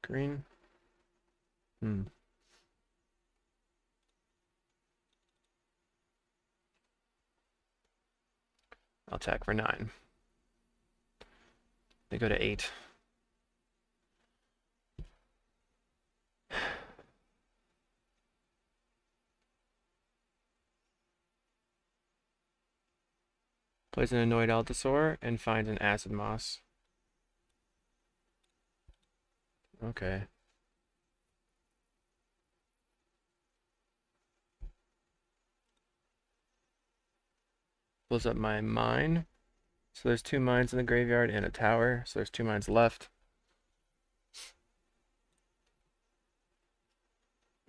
Green? Hmm. I'll attack for 9. They go to 8. Plays an annoyed Altasaur and finds an acid moss. Okay. Blows up my mine. So there's 2 mines in the graveyard and a tower. So there's 2 mines left.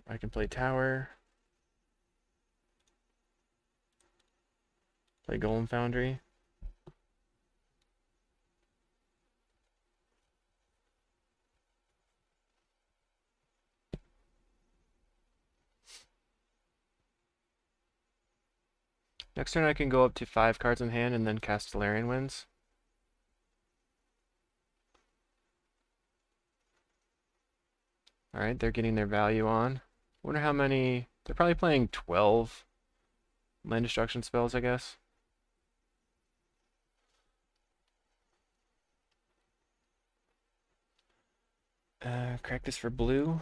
I can play tower. Play Golem Foundry. Next turn I can go up to 5 cards in hand and then cast Solarian Winds. Alright, they're getting their value on. Wonder how many... They're probably playing 12 land destruction spells, I guess. Crack this for blue.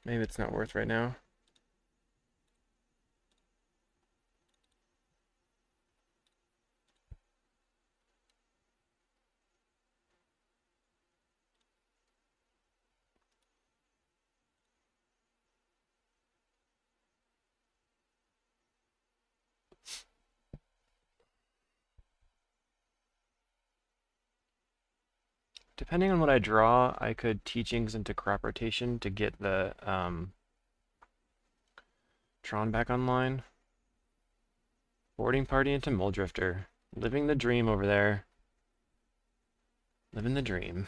Maybe it's not worth right now. Depending on what I draw, I could Teachings into Crop Rotation to get the Tron back online. Boarding Party into Muldrifter. Living the dream over there. Living the dream.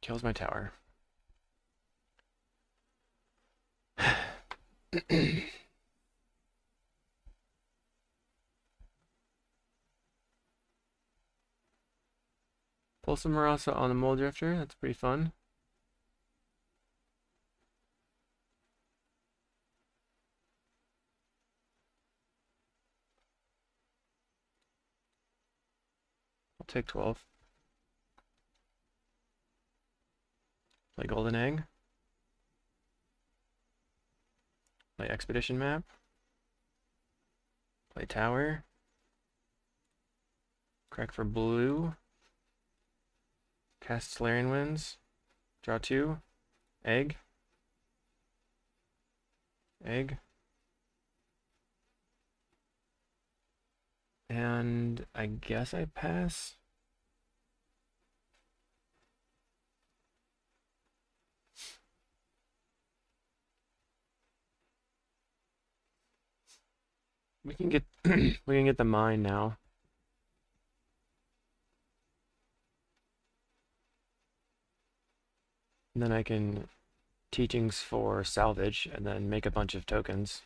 Kills my tower. Pull some Marasa on the Muldrifter. That's pretty fun. I'll take 12. Play Golden Egg. Play Expedition Map. Play Tower. Crack for blue. Cast Solarian Winds. Draw 2. Egg. Egg. And I guess I pass. We can get we can get the mine now. And then I can teachings for salvage and then make a bunch of tokens.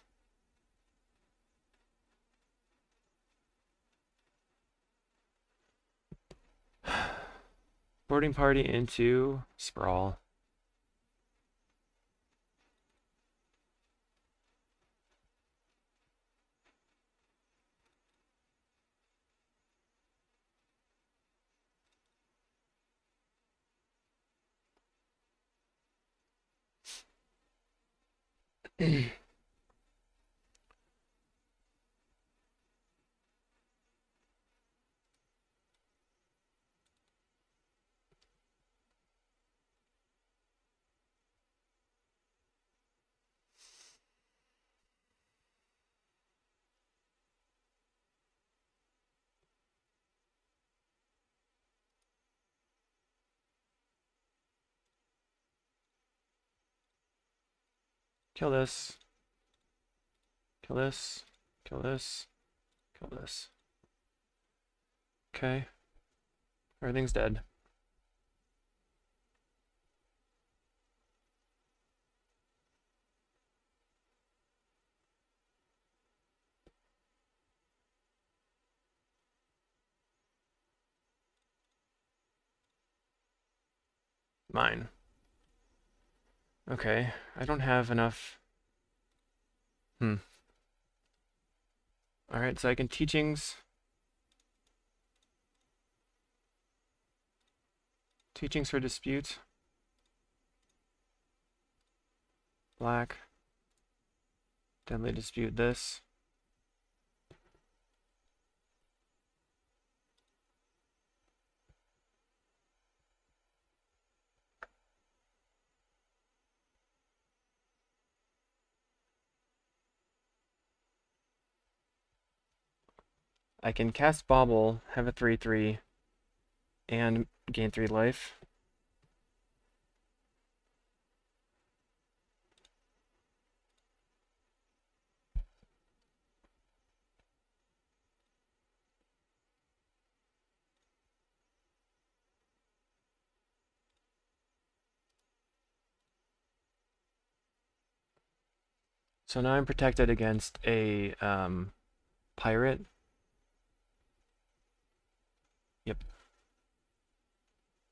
Boarding party into Sprawl. Kill this. Kill this. Kill this. Kill this. Okay. Everything's dead. Mine. Okay, I don't have enough. Alright, so I can teachings. Teachings for dispute. Black. Deadly dispute this. I can cast Bobble, have a 3/3, and gain 3 life. So now I'm protected against a pirate. Yep.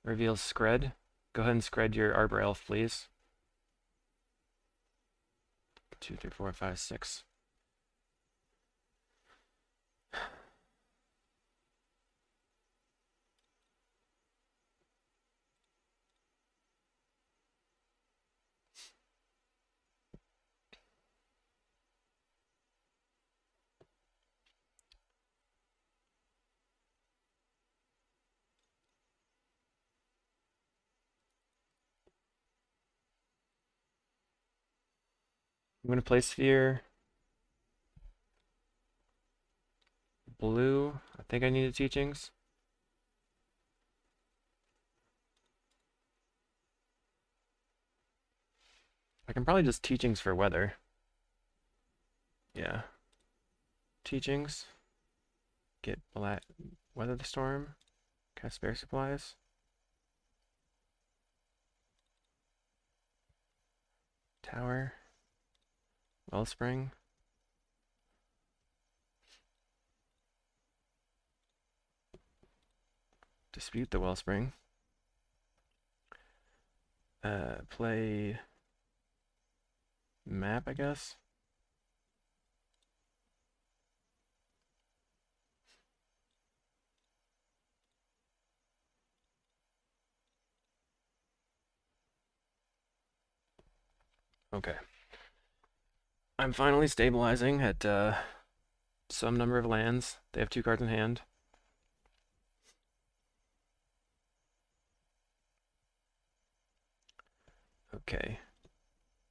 Reveals Scred. Go ahead and Scred your Arbor Elf, please. 2, 3, 4, 5, 6. I'm gonna play Sphere. Blue. I think I need the teachings. I can probably just teachings for weather. Yeah. Teachings. Get black. Weather the storm. Cast spare supplies. Tower. Wellspring. Dispute the Wellspring. Play map, I guess. Okay. I'm finally stabilizing at some number of lands. They have 2 cards in hand. Okay.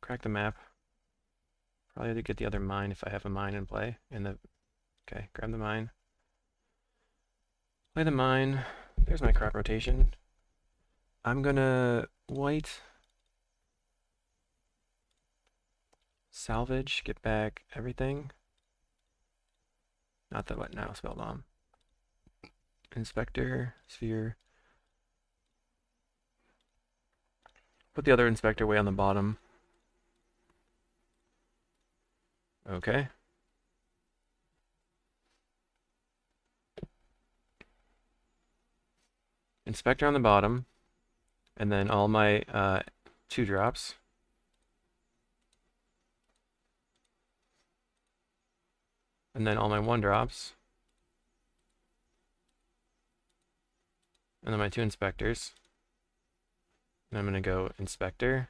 Crack the map. Probably have to get the other mine if I have a mine in play. Okay, grab the mine. Play the mine. There's my crop rotation. I'm gonna white. Salvage, get back everything. Not the what now spell bomb. Inspector, sphere. Put the other inspector way on the bottom. Okay. Inspector on the bottom. And then all my 2-drops. And then all my 1-drops. And then my 2 inspectors. And I'm going to go inspector.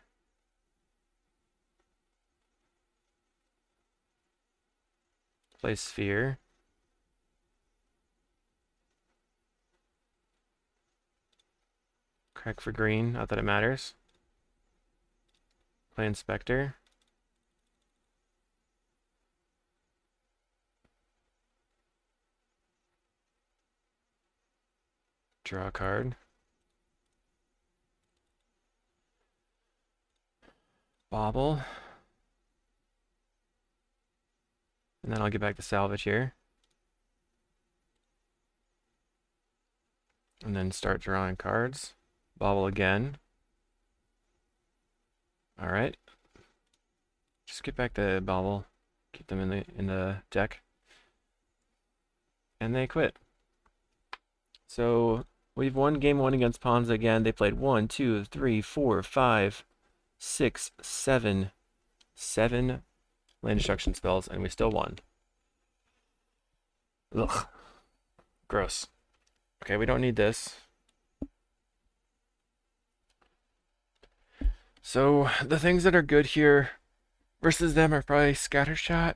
Play sphere. Crack for green, not that it matters. Play inspector. Draw a card. Bobble. And then I'll get back to salvage here. And then start drawing cards. Bobble again. Alright. Just get back to bobble. Keep them in the deck. And they quit. So we've won game 1 against Ponza again. They played 1, 2, 3, 4, 5, 6, 7 land destruction spells, and we still won. Ugh. Gross. Okay, we don't need this. So the things that are good here versus them are probably Scattershot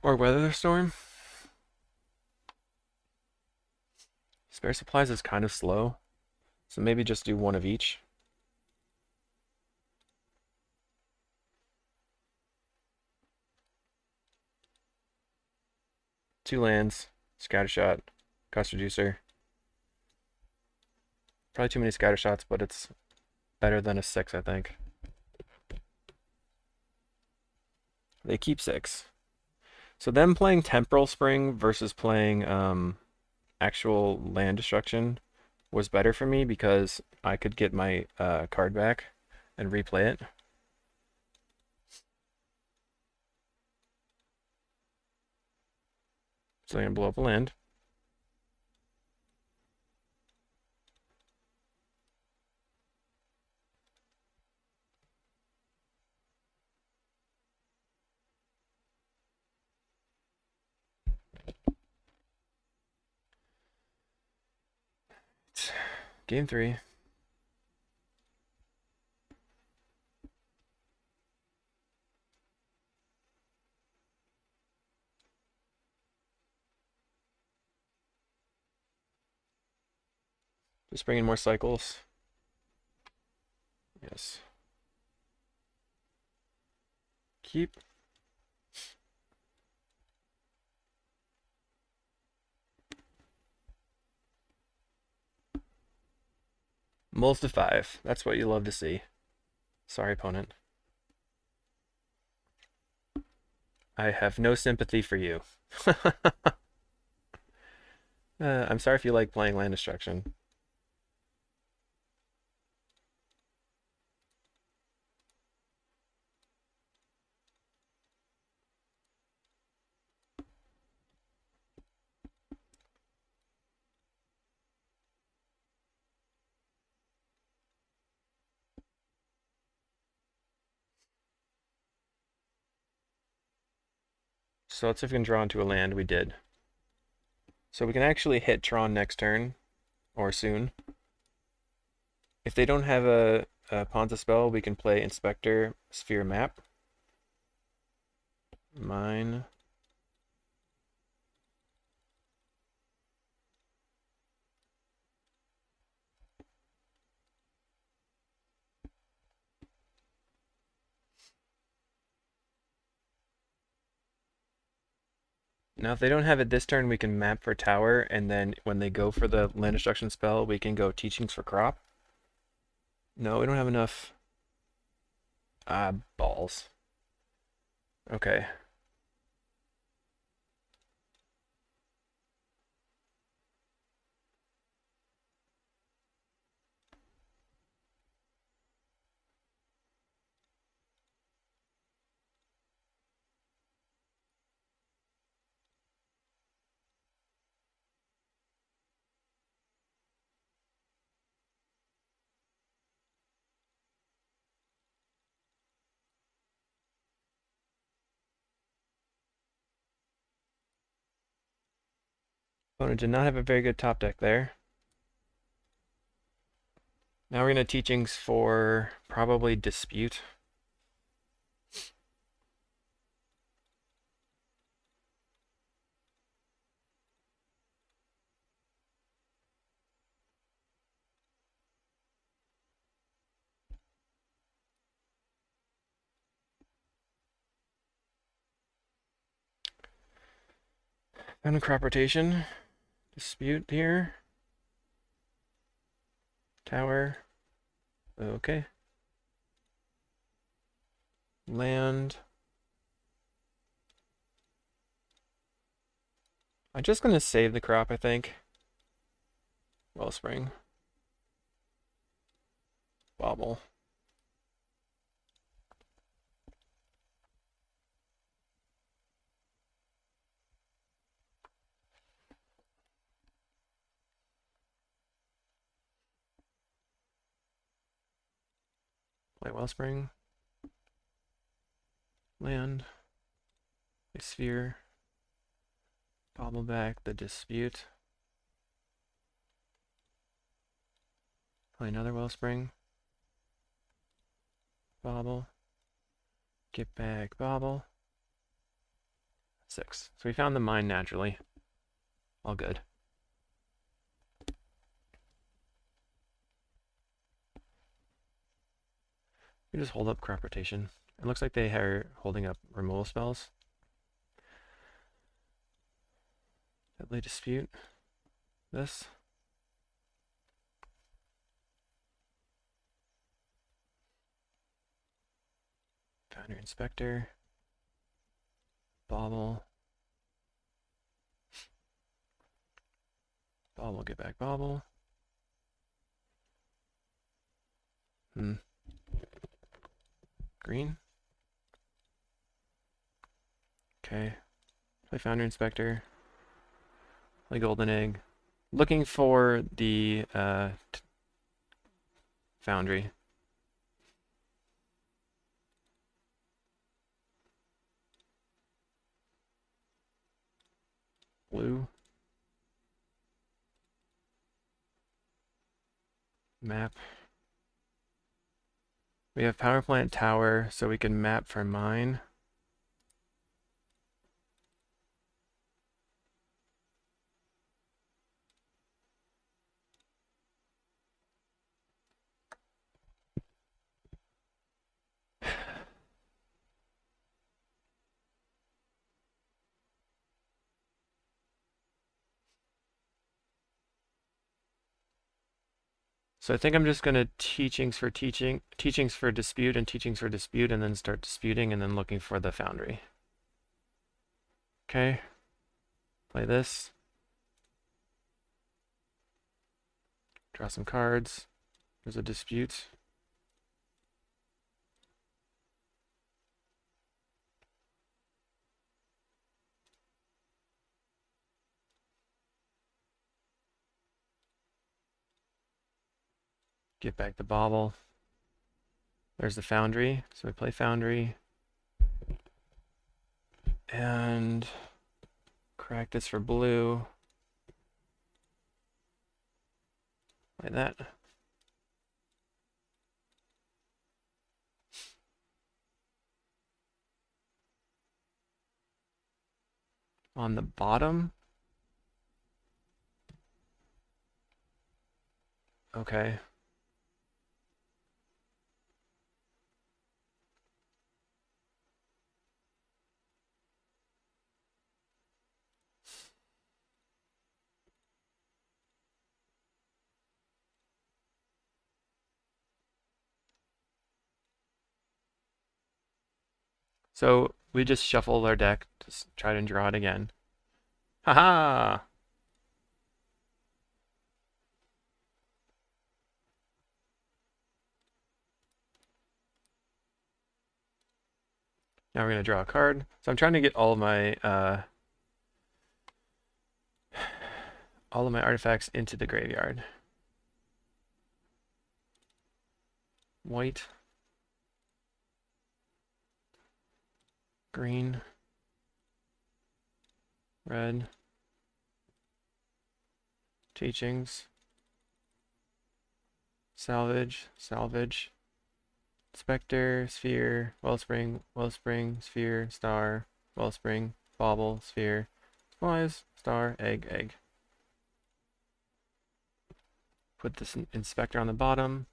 or Weather Storm. Spare Supplies is kind of slow, so maybe just do one of each. Two lands, Scattershot, Cost Reducer. Probably too many Scattershots, but it's better than a 6, I think. They keep 6. So them playing Temporal Spring versus playing actual land destruction was better for me because I could get my card back and replay it. So I'm going to blow up a land. Game 3. Just bring in more cycles. Yes. Keep. Mulls to 5. That's what you love to see. Sorry, opponent. I have no sympathy for you. I'm sorry if you like playing land destruction. So let's see if we can draw into a land. We did. So we can actually hit Tron next turn, or soon. If they don't have a Ponza spell, we can play Inspector, Sphere Map. Mine. Now, if they don't have it this turn, we can map for tower, and then when they go for the land destruction spell, we can go Teachings for Crop. No, we don't have enough. Ah, balls. Okay. Opponent did not have a very good top deck there. Now we're going to teachings for probably Dispute. And a crop rotation. Dispute here. Tower. Okay. Land. I'm just going to save the crop, I think. Wellspring. Bobble. Play Wellspring. Land. Play Sphere. Bobble back the Dispute. Play another Wellspring. Bobble. Get back, bobble. 6. So we found the mine naturally. All good. We just hold up crop rotation. It looks like they are holding up removal spells. Deadly Dispute. This. Foundry Inspector. Bobble. Bobble, get back, bobble. Green. Okay. Play Foundry Inspector. Play Golden Egg. Looking for the Foundry. Blue. Map. We have Power Plant Tower, so we can map for mine. So I think I'm just going to teachings for dispute, and teachings for dispute, and then start disputing, and then looking for the Foundry. Okay. Play this. Draw some cards. There's a dispute. Get back the bobble. There's the Foundry. So we play Foundry. And crack this for blue. Like that. On the bottom. Okay. So we just shuffle our deck to try to draw it again. Haha! Now we're going to draw a card. So I'm trying to get all of my artifacts into the graveyard. White. Green. Red. teachings, salvage, salvage, specter, sphere, wellspring, wellspring, sphere, star, wellspring, bauble, sphere, supplies, star, egg, egg. Put this inspector on the bottom.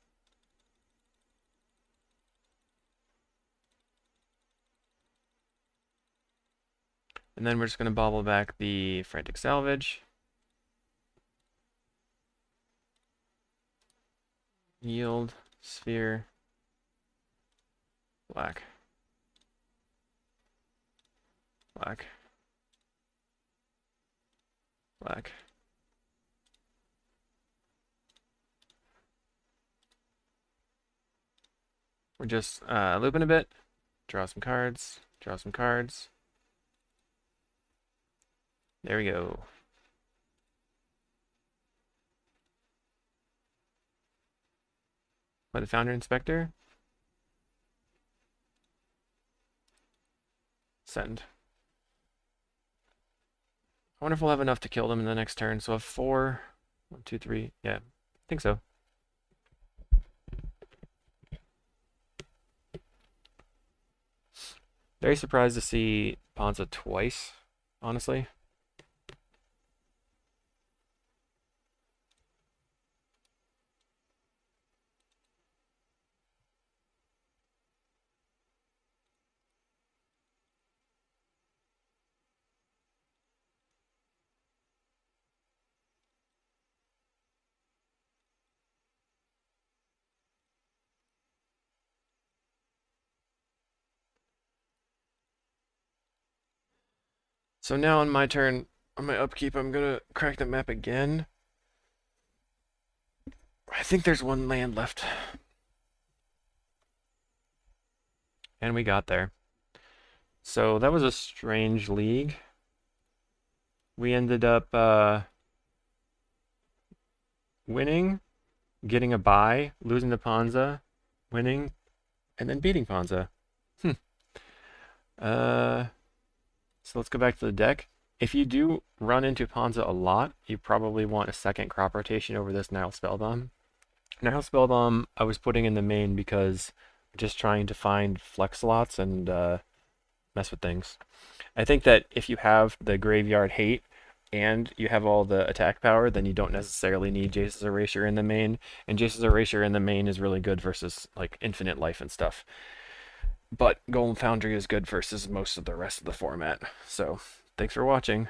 And then we're just going to bobble back the frantic salvage. Yield, sphere, black, black, black. We're just looping a bit. Draw some cards, draw some cards. There we go. Play the Founder Inspector. Send. I wonder if we'll have enough to kill them in the next turn. So I have 4. 1, 2, 3. Yeah, I think so. Very surprised to see Ponza twice, honestly. So now on my turn, on my upkeep, I'm gonna crack the map again. I think there's 1 land left. And we got there. So that was a strange league. We ended up winning, getting a bye, losing to Ponza, winning, and then beating Ponza. So let's go back to the deck. If you do run into Ponza a lot, you probably want a second crop rotation over this Nile Spellbomb. Nile Spellbomb I was putting in the main because just trying to find flex slots and mess with things. I think that if you have the Graveyard Hate and you have all the attack power, then you don't necessarily need Jace's Erasure in the main. And Jace's Erasure in the main is really good versus like infinite life and stuff. But Golem Foundry is good versus most of the rest of the format. So, thanks for watching.